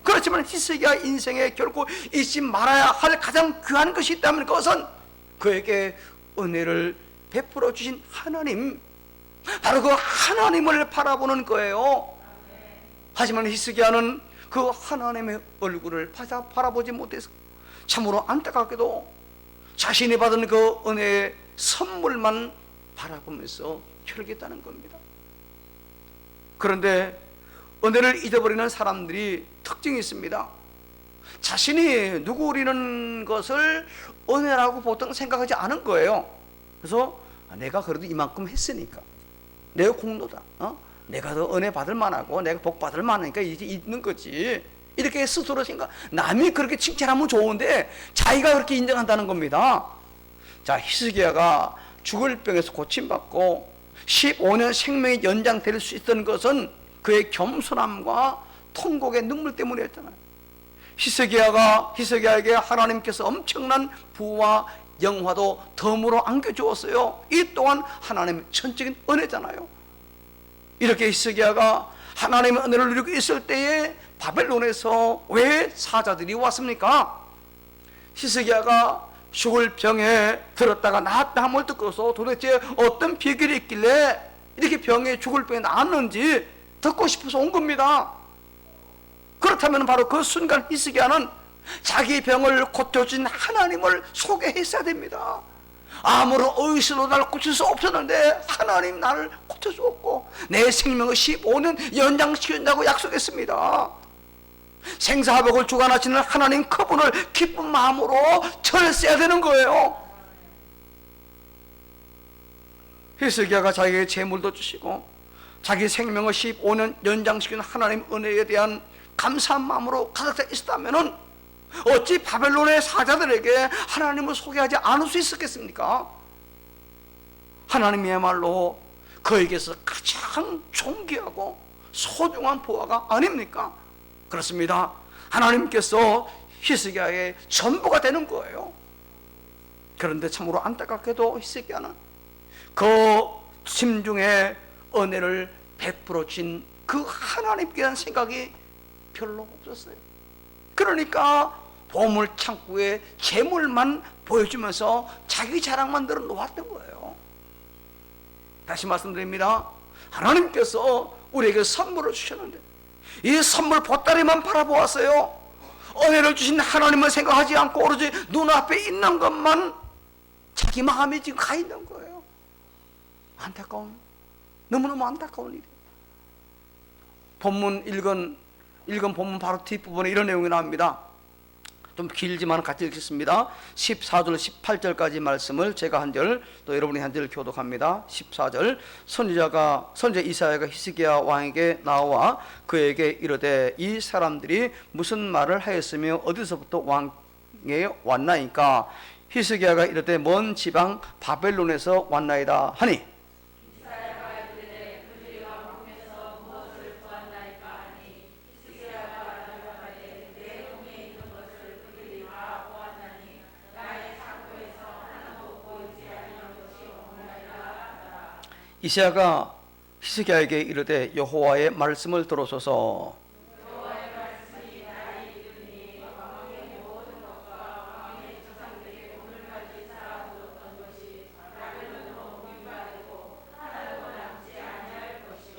그렇지만 히스기야 인생에 결코 잊지 말아야 할 가장 귀한 것이 있다면 그것은 그에게 은혜를 베풀어 주신 하나님, 바로 그 하나님을 바라보는 거예요. 하지만 히스기야는 그 하나님의 얼굴을 바라보지 못해서 참으로 안타깝게도 자신이 받은 그 은혜의 선물만 바라보면서 혈기했다는 겁니다. 그런데 은혜를 잊어버리는 사람들이 특징이 있습니다. 자신이 누구리는 것을 은혜라고 보통 생각하지 않은 거예요. 그래서 내가 그래도 이만큼 했으니까 내가 공로다, 내가 더 은혜 받을 만하고 내가 복 받을 만하니까 이제 있는 거지, 이렇게 스스로 생각. 남이 그렇게 칭찬하면 좋은데 자기가 그렇게 인정한다는 겁니다. 자, 히스기야가 죽을 병에서 고침받고 15년 생명이 연장될 수 있던 것은 그의 겸손함과 통곡의 눈물 때문이었잖아요. 히스기야에게 하나님께서 엄청난 부와 영화도 덤으로 안겨주었어요. 이 또한 하나님의 전적인 은혜잖아요. 이렇게 히스기야가 하나님의 은혜를 누리고 있을 때에 바벨론에서 왜 사자들이 왔습니까? 히스기야가 죽을 병에 들었다가 나았다 함을 듣고서 도대체 어떤 비결이 있길래 이렇게 병에 죽을 병에 나았는지 듣고 싶어서 온 겁니다. 그렇다면 바로 그 순간 히스기야는 자기 병을 고쳐주신 하나님을 소개했어야 됩니다. 아무런 의술로 나를 고칠 수 없었는데 하나님 나를 고쳐주었고 내 생명을 15년 연장시킨다고 약속했습니다. 생사화복을 주관하시는 하나님 그분을 기쁜 마음으로 절했어야 되는 거예요. 히스기야가 자기에게 재물도 주시고 자기 생명을 15년 연장시키는 하나님 은혜에 대한 감사한 마음으로 가득 차 있었다면 어찌 바벨론의 사자들에게 하나님을 소개하지 않을 수 있었겠습니까? 하나님이야말로 그에게서 가장 존귀하고 소중한 보화가 아닙니까? 그렇습니다. 하나님께서 히스기야의 전부가 되는 거예요. 그런데 참으로 안타깝게도 히스기야는 그 심중에 은혜를 베풀어 주신 그 하나님께 대한 생각이 별로 없었어요. 그러니까 보물 창고에 재물만 보여주면서 자기 자랑만 늘어 놓았던 거예요. 다시 말씀드립니다. 하나님께서 우리에게 선물을 주셨는데 이 선물 보따리만 바라보았어요. 은혜를 주신 하나님을 생각하지 않고 오로지 눈앞에 있는 것만 자기 마음에 지금 가 있는 거예요. 안타까운, 너무너무 안타까운 일이에요. 본문 읽은 본문 바로 뒷부분에 이런 내용이 나옵니다. 좀 길지만 같이 읽겠습니다. 14절 18절까지 말씀을 제가 한 절, 또 여러분이 한 절 교독합니다. 14절, 선지자 이사야가 히스기야 왕에게 나와 그에게 이르되 이 사람들이 무슨 말을 하였으며 어디서부터 왕에 왔나이까? 히스기야가 이르되 먼 지방 바벨론에서 왔나이다 하니, 이사야가 히스기야에게 이르되 여호와의 말씀을 들어소서.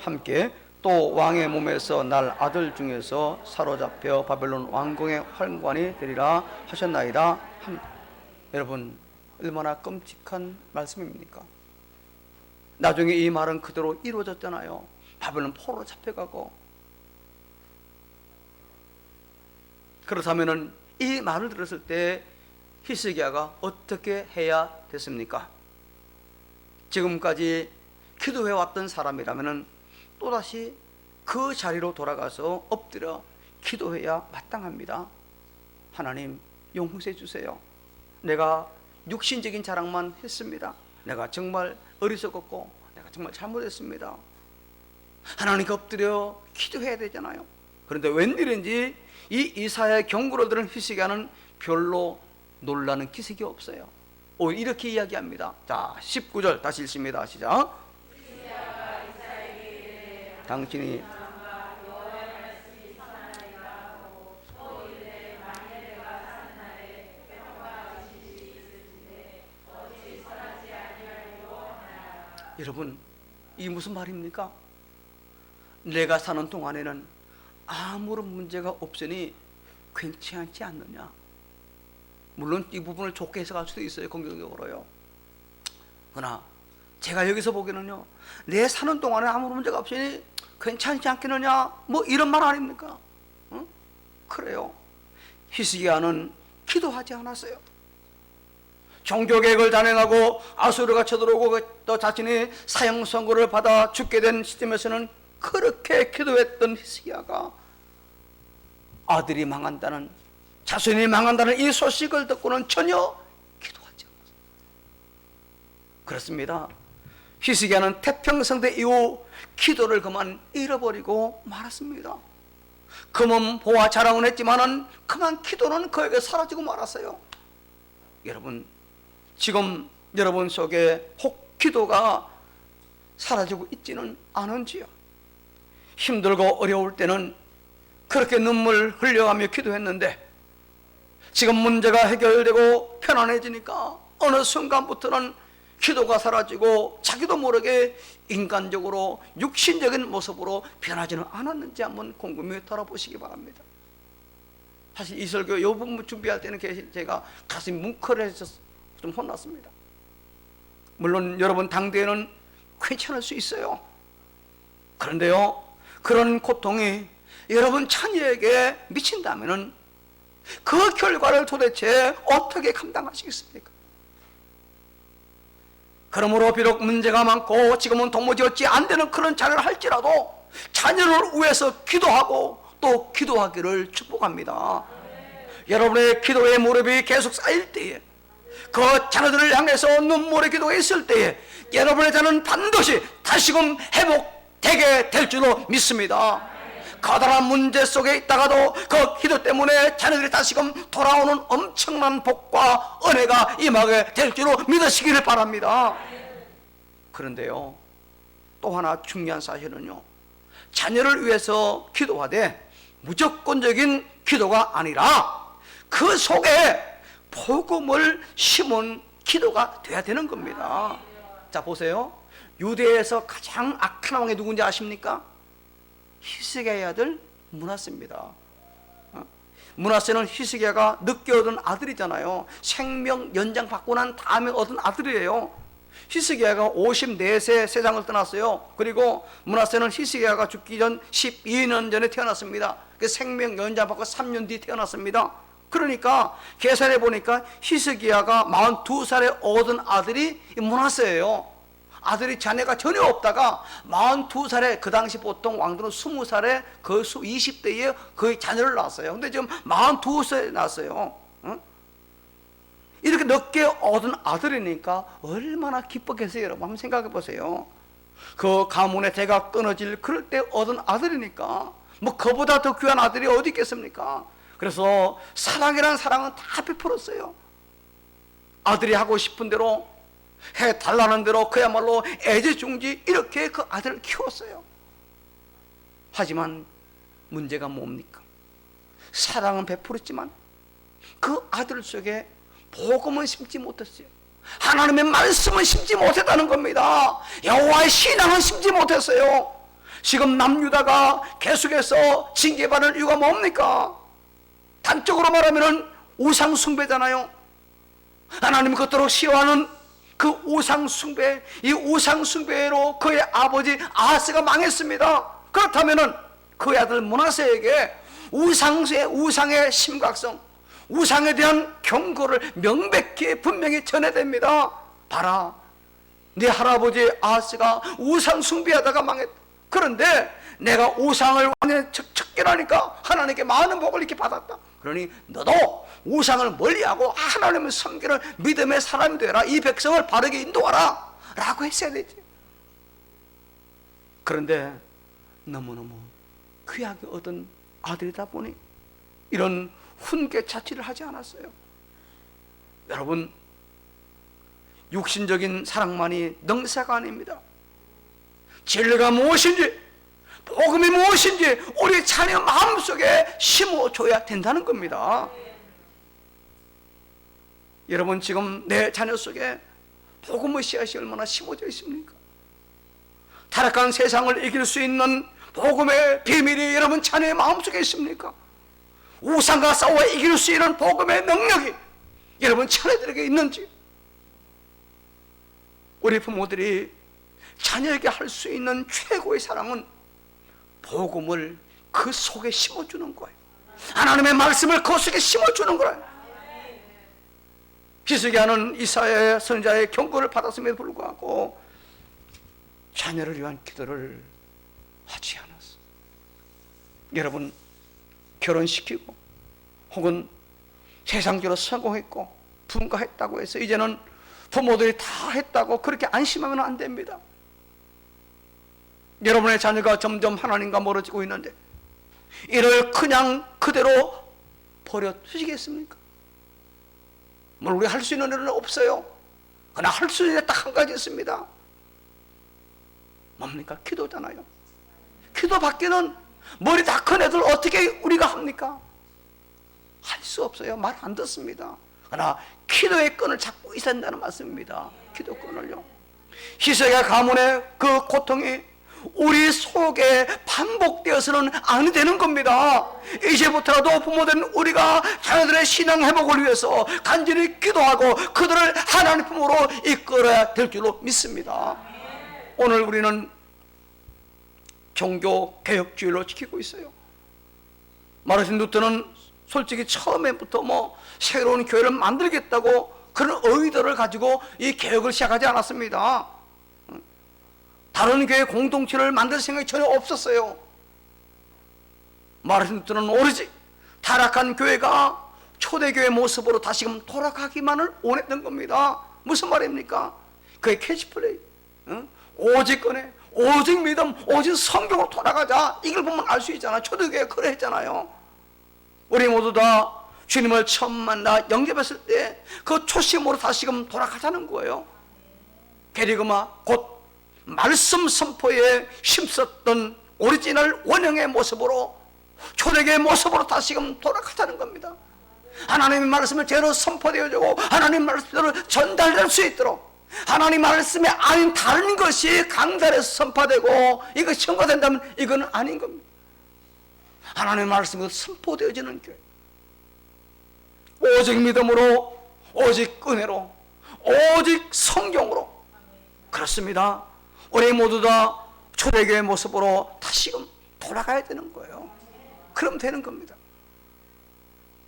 함께 또 왕의 몸에서 날 아들 중에서 사로잡혀 바벨론 왕궁의 환관이 되리라 하셨나이다. 여러분, 얼마나 끔찍한 말씀입니까? 나중에 이 말은 그대로 이루어졌잖아요. 바벨론 포로로 잡혀가고. 그렇다면 이 말을 들었을 때 히스기야가 어떻게 해야 됐습니까? 지금까지 기도해왔던 사람이라면 또다시 그 자리로 돌아가서 엎드려 기도해야 마땅합니다. 하나님, 용서해 주세요. 내가 육신적인 자랑만 했습니다. 내가 정말 어리석었고 내가 정말 잘못했습니다. 하나님께 엎드려 기도해야 되잖아요. 그런데 웬일인지 이 이사야의 경고를 들은 히스기야는 별로 놀라는 기색이 없어요. 오히려 이렇게 이야기합니다. 자, 19절 다시 읽습니다. 시작. 당신이 여러분, 이게 무슨 말입니까? 내가 사는 동안에는 아무런 문제가 없으니 괜찮지 않느냐? 물론 이 부분을 좋게 해석할 수도 있어요, 긍정적으로요. 그러나 제가 여기서 보기에는요, 내 사는 동안에 아무 문제가 없으니 괜찮지 않겠느냐, 뭐 이런 말 아닙니까? 응? 그래요. 히스기야는 기도하지 않았어요. 종교개혁을 단행하고 아수르가 쳐들어오고 또 자신이 사형 선고를 받아 죽게 된 시점에서는 그렇게 기도했던 히스기야가 아들이 망한다는, 자손이 망한다는 이 소식을 듣고는 전혀 기도하지 않았어요. 그렇습니다. 히스기야는 태평성대 이후 기도를 그만 잃어버리고 말았습니다. 금은 보화 자랑은 했지만은 그만 기도는 그에게 사라지고 말았어요. 여러분, 지금 여러분 속에 혹 기도가 사라지고 있지는 않은지요? 힘들고 어려울 때는 그렇게 눈물 흘려가며 기도했는데 지금 문제가 해결되고 편안해지니까 어느 순간부터는 기도가 사라지고 자기도 모르게 인간적으로 육신적인 모습으로 변하지는 않았는지 한번 곰곰이 돌아보시기 바랍니다. 사실 이 설교 이 부분 준비할 때는 제가 가슴이 뭉클해서 좀 혼났습니다. 물론 여러분 당대에는 괜찮을 수 있어요. 그런데요, 그런 고통이 여러분 자녀에게 미친다면은 그 결과를 도대체 어떻게 감당하시겠습니까? 그러므로 비록 문제가 많고 지금은 도무지 어찌 안 되는 그런 자녀를 할지라도 자녀를 위해서 기도하고 또 기도하기를 축복합니다. 여러분의 기도의 무릎이 계속 쌓일 때에, 그 자녀들을 향해서 눈물의 기도가 있을 때에 여러분의 자녀는 반드시 다시금 회복되게 될 줄로 믿습니다. 커다란 문제 속에 있다가도 그 기도 때문에 자녀들이 다시금 돌아오는 엄청난 복과 은혜가 임하게 될 줄로 믿으시기를 바랍니다. 그런데요, 또 하나 중요한 사실은요, 자녀를 위해서 기도하되 무조건적인 기도가 아니라 그 속에 복음을 심은 기도가 돼야 되는 겁니다. 자, 보세요. 유대에서 가장 악한 왕이 누군지 아십니까? 히스기야의 아들 므낫세입니다. 므낫세는 히스기야가 늦게 얻은 아들이잖아요. 생명 연장 받고 난 다음에 얻은 아들이에요. 히스기야가 54세 세상을 떠났어요. 그리고 므낫세는 히스기야가 죽기 전 12년 전에 태어났습니다. 그 생명 연장 받고 3년 뒤 태어났습니다. 그러니까 계산해 보니까 히스기야가 42살에 얻은 아들이 므낫세예요. 아들이 자녀가 전혀 없다가 42살에, 그 당시 보통 왕들은 20살에 그 20대에 거의 자녀를 낳았어요. 근데 지금 42살에 낳았어요. 응? 이렇게 늦게 얻은 아들이니까 얼마나 기뻤겠어요. 여러분 한번 생각해 보세요. 그 가문의 대가 끊어질 그럴 때 얻은 아들이니까 뭐 그보다 더 귀한 아들이 어디 있겠습니까? 그래서 사랑이라는 사랑은 다 베풀었어요. 아들이 하고 싶은 대로 해달라는 대로 그야말로 애지중지 이렇게 그 아들을 키웠어요. 하지만 문제가 뭡니까? 사랑은 베풀었지만 그 아들 속에 복음은 심지 못했어요. 하나님의 말씀은 심지 못했다는 겁니다. 여호와의 신앙은 심지 못했어요. 지금 남유다가 계속해서 징계받을 이유가 뭡니까? 단적으로 말하면 우상 숭배잖아요. 하나님이 그토록 싫어하는 그 우상 숭배, 이 우상 숭배로 그의 아버지 아하스가 망했습니다. 그렇다면은 그의 아들 므낫세에게 우상의 심각성, 우상에 대한 경고를 명백히 분명히 전해야 됩니다. 봐라, 네 할아버지 아하스가 우상 숭배하다가 망했다. 그런데 내가 우상을 완전히 척결하니까 하나님께 많은 복을 이렇게 받았다. 그러니 너도 우상을 멀리하고 하나님을 섬기는 믿음의 사람이 되라. 이 백성을 바르게 인도하라 라고 했어야 되지. 그런데 너무너무 귀하게 얻은 아들이다 보니 이런 훈계자치를 하지 않았어요. 여러분, 육신적인 사랑만이 능사가 아닙니다. 진리가 무엇인지, 복음이 무엇인지 우리 자녀 마음속에 심어줘야 된다는 겁니다. 여러분, 지금 내 자녀 속에 복음의 씨앗이 얼마나 심어져 있습니까? 타락한 세상을 이길 수 있는 복음의 비밀이 여러분 자녀의 마음속에 있습니까? 우상과 싸워 이길 수 있는 복음의 능력이 여러분 자녀들에게 있는지? 우리 부모들이 자녀에게 할 수 있는 최고의 사랑은 복음을 그 속에 심어주는 거예요. 하나님의 말씀을 그 속에 심어주는 거예요. 히스기야는 이사야의 선지자의 경고를 받았음에도 불구하고 자녀를 위한 기도를 하지 않았어. 여러분, 결혼시키고 혹은 세상적으로 성공했고 분가했다고 해서 이제는 부모들이 다 했다고 그렇게 안심하면 안 됩니다. 여러분의 자녀가 점점 하나님과 멀어지고 있는데 이를 그냥 그대로 버려 두시겠습니까? 물론 우리 할 수 있는 일은 없어요. 그러나 할 수 있는 게 딱 한 가지 있습니다. 뭡니까? 기도잖아요. 기도 밖에는 머리 다 큰 애들 어떻게 우리가 합니까? 할 수 없어요. 말 안 듣습니다. 그러나 기도의 끈을 잡고 있어야 한다는 말씀입니다. 기도 끈을요. 히스기야 가문의 그 고통이 우리 속에 반복되어서는 안 되는 겁니다. 이제부터라도 부모된 우리가 자녀들의 신앙 회복을 위해서 간절히 기도하고 그들을 하나님 품으로 이끌어야 될 줄로 믿습니다. 오늘 우리는 종교 개혁주의로 지키고 있어요. 마르틴 루터는 솔직히 처음에부터 새로운 교회를 만들겠다고 그런 의도를 가지고 이 개혁을 시작하지 않았습니다. 다른 교회 공동체를 만들 생각이 전혀 없었어요. 마르틴 루터는 오로지 타락한 교회가 초대교회 모습으로 다시금 돌아가기만을 원했던 겁니다. 무슨 말입니까? 그의 캐치플레이, 오직 은혜, 오직 믿음, 오직 성경으로 돌아가자. 이걸 보면 알 수 있잖아. 초대교회가 그래 했잖아요. 우리 모두 다 주님을 처음 만나 영접했을 때 그 초심으로 다시금 돌아가자는 거예요. 게리그마, 곧 말씀 선포에 힘썼던 오리지널 원형의 모습으로, 초대교회의 모습으로 다시금 돌아가자는 겁니다. 하나님의 말씀을 제대로 선포되어주고 하나님의 말씀대로 전달될 수 있도록, 하나님 말씀에 아닌 다른 것이 강단에서 선포되고 이것이 증거된다면 이건 아닌 겁니다. 하나님의 말씀으로 선포되어지는 교회, 오직 믿음으로, 오직 은혜로, 오직 성경으로. 그렇습니다. 우리 모두 다 초대교회의 모습으로 다시금 돌아가야 되는 거예요. 그럼 되는 겁니다.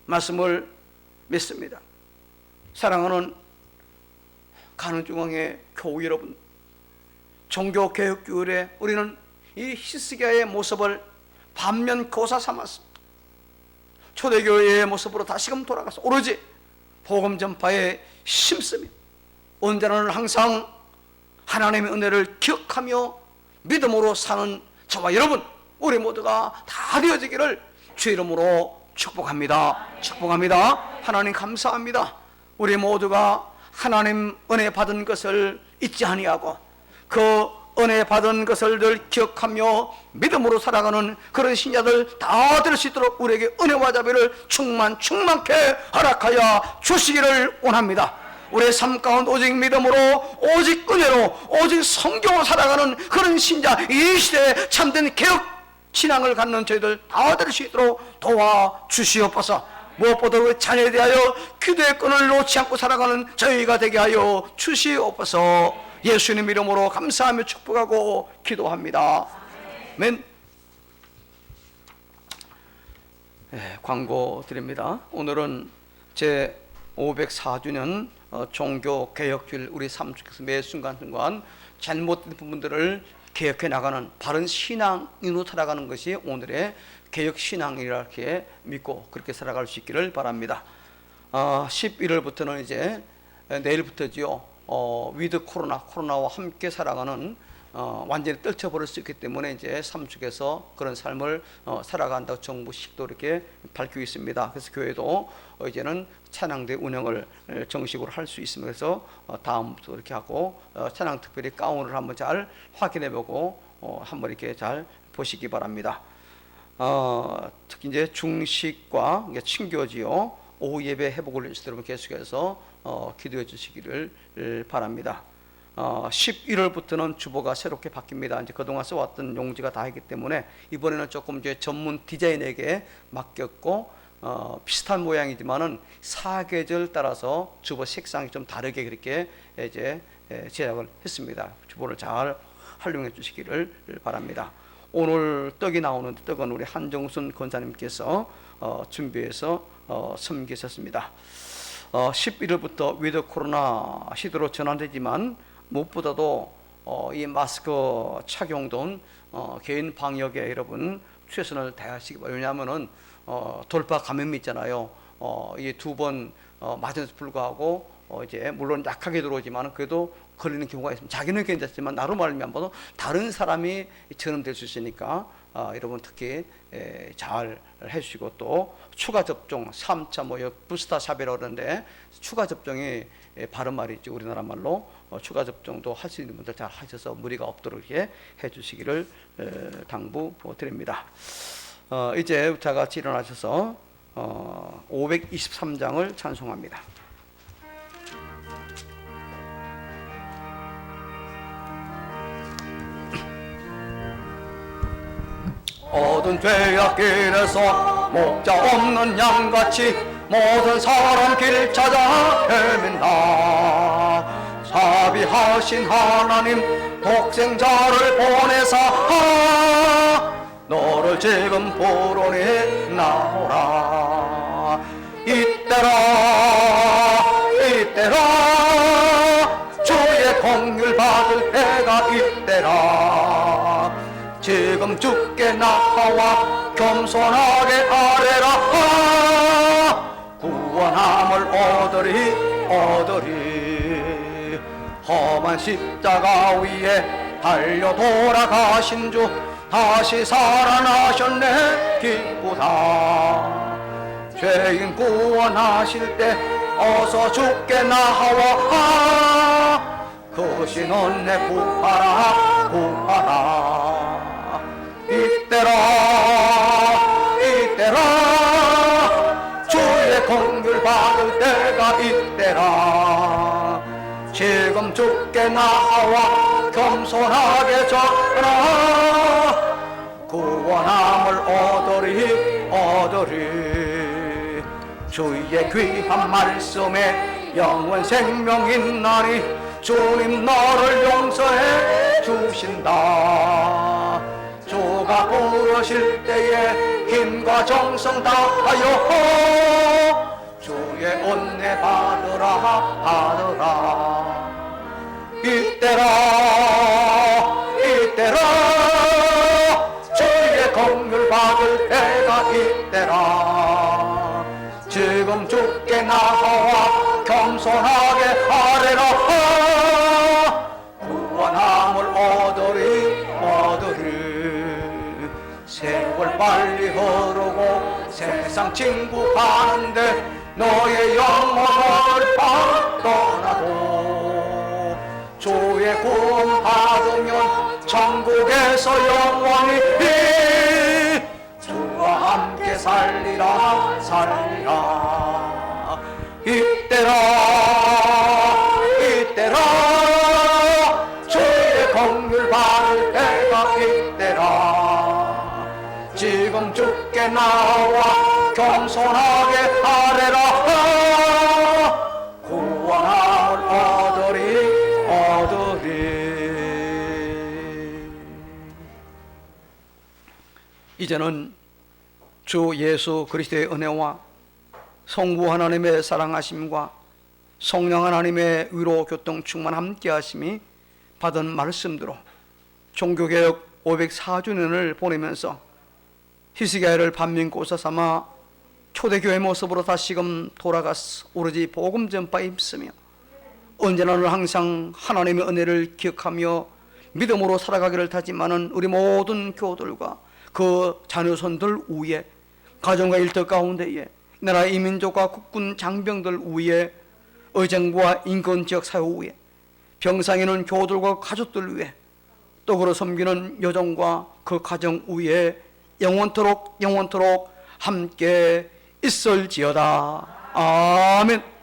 말씀을 믿습니다. 사랑하는 가는중앙의 교우 여러분, 종교개혁교회에 우리는 이 히스기야의 모습을 반면 교사 삼았습니다. 초대교회의 모습으로 다시금 돌아가서 오로지 복음 전파에 힘쓰며 언제나 항상 하나님의 은혜를 기억하며 믿음으로 사는 저와 여러분, 우리 모두가 다 되어지기를 주 이름으로 축복합니다. 축복합니다. 하나님 감사합니다. 우리 모두가 하나님 은혜 받은 것을 잊지 아니하고 그 은혜 받은 것을 늘 기억하며 믿음으로 살아가는 그런 신자들 다 될 수 있도록 우리에게 은혜와 자비를 충만케 허락하여 주시기를 원합니다. 우리의 삶 가운데 오직 믿음으로, 오직 은혜로, 오직 성경으로 살아가는 그런 신자, 이 시대에 참된 개혁 신앙을 갖는 저희들 다 될 수 있도록 도와주시옵소서. 무엇보다 우리 자녀에 대하여 기도의 끈을 놓지 않고 살아가는 저희가 되게 하여 주시옵소서. 예수님 이름으로 감사하며 축복하고 기도합니다. 아멘. 광고 드립니다. 오늘은 제 504주년 종교개혁주일 우리 삶 속에서 매 순간순간 잘못된 부분들을 개혁해 나가는 바른 신앙인으로 살아가는 것이 오늘의 개혁신앙이라 이렇게 믿고 그렇게 살아갈 수 있기를 바랍니다. 11월부터는 이제 내일부터지요. 위드 코로나와 함께 살아가는 완전히 떨쳐버릴 수 있기 때문에 이제 삶 속에서 그런 삶을 살아간다고 정부식도 이렇게 밝히고 있습니다. 그래서 교회도 이제는 찬양대 운영을 정식으로 할 수 있습니다. 그래서 다음부터 이렇게 하고 찬양 특별히 가운을 한번 잘 확인해보고 한번 이렇게 잘 보시기 바랍니다. 특히 이제 중식과 친교지요 오후 예배 회복을 위해서 여러분 계속해서 기도해 주시기를 바랍니다. 11월부터는 주보가 새롭게 바뀝니다. 이제 그동안 써왔던 용지가 다 있기 때문에 이번에는 조금 이제 전문 디자인에게 맡겼고 비슷한 모양이지만은 사계절 따라서 주보 색상이 좀 다르게 그렇게 이제 제작을 했습니다. 주보를 잘 활용해 주시기를 바랍니다. 오늘 떡이 나오는데 떡은 우리 한정순 권사님께서 준비해서 섬기셨습니다. 11일부터 위드 코로나 시대로 전환되지만 무엇보다도 이 마스크 착용등 개인 방역에 여러분 최선을 다하시기 바랍니다. 왜냐하면은 돌파 감염이 있잖아요. 이 두 번 맞음에도 불구하고 이제 물론 약하게 들어오지만 그래도 걸리는 경우가 있습니다. 자기는 괜찮지만 나로 말미암아서 다른 사람이 전염될 수 있으니까 여러분 특히 잘 해주시고, 또 추가 접종 3차 부스터 샵이라고 그러는데 추가 접종이 바른 말이죠. 우리나라 말로 추가 접종도 할 수 있는 분들 잘 하셔서 무리가 없도록 이렇게 해주시기를 당부드립니다. 이제 다 같이 일어나셔서 523장을 찬송합니다. 모든 죄악길에서 목자 없는 양같이 모든 사람 길 찾아 헤맨다. 자비하신 하나님 독생자를 보내사 너를 지금 보러니 나오라. 이때라 주의 공율 받을 때가 이때라. 지금 주께 나와 겸손하게 아뢰라. 구원함을 얻으리. 험한 십자가 위에 달려 돌아가신 주 다시 살아나셨네. 기쁘다. 죄인 구원하실 때 어서 주께 나와. 그 신은 내 구하라 이때라 주의 공율 받을 때가 이때라. 지금 주께 나와 겸손하게 전하라. 구원함을 얻으리. 주의 귀한 말씀에 영원 생명 있나니 주님 너를 용서해 주신다. 주가 부르실 때에 힘과 정성 다하여 주의 은혜 받으라. 이때라 주의 공율 받을 때가 이때라. 지금 주께 나와 겸손하게 아뢰라. 구원함을 얻으리. 세월 빨리 흐르고 세상 진구하는데 너의 영혼을 떠나도 주의 구원 받으면 천국에서 영원히 주와 함께 살리라. 이때라 주의 공율 받을 때가 이때라. 지금 주께 나와 겸손하게 아뢰라. 구원함을 얻으리. 이제는 주 예수 그리스도의 은혜와 성부 하나님의 사랑하심과 성령 하나님의 위로 교통 충만 함께 하심이 받은 말씀대로 종교개혁 504주년을 보내면서 히스기야를 반민고사 삼아 초대교회 모습으로 다시금 돌아가서 오로지 복음 전파에 힘쓰며 언제나는 항상 하나님의 은혜를 기억하며 믿음으로 살아가기를 다짐하는 우리 모든 교우들과 그 자녀손들 위에, 가정과 일터 가운데에, 나라 이민족과 국군 장병들 위에, 의정부와 인권지역 사회 위에, 병상에는 교우들과 가족들 위에, 떡으로 섬기는 여종과 그 가정 위에 영원토록 함께 있을지어다. 아멘.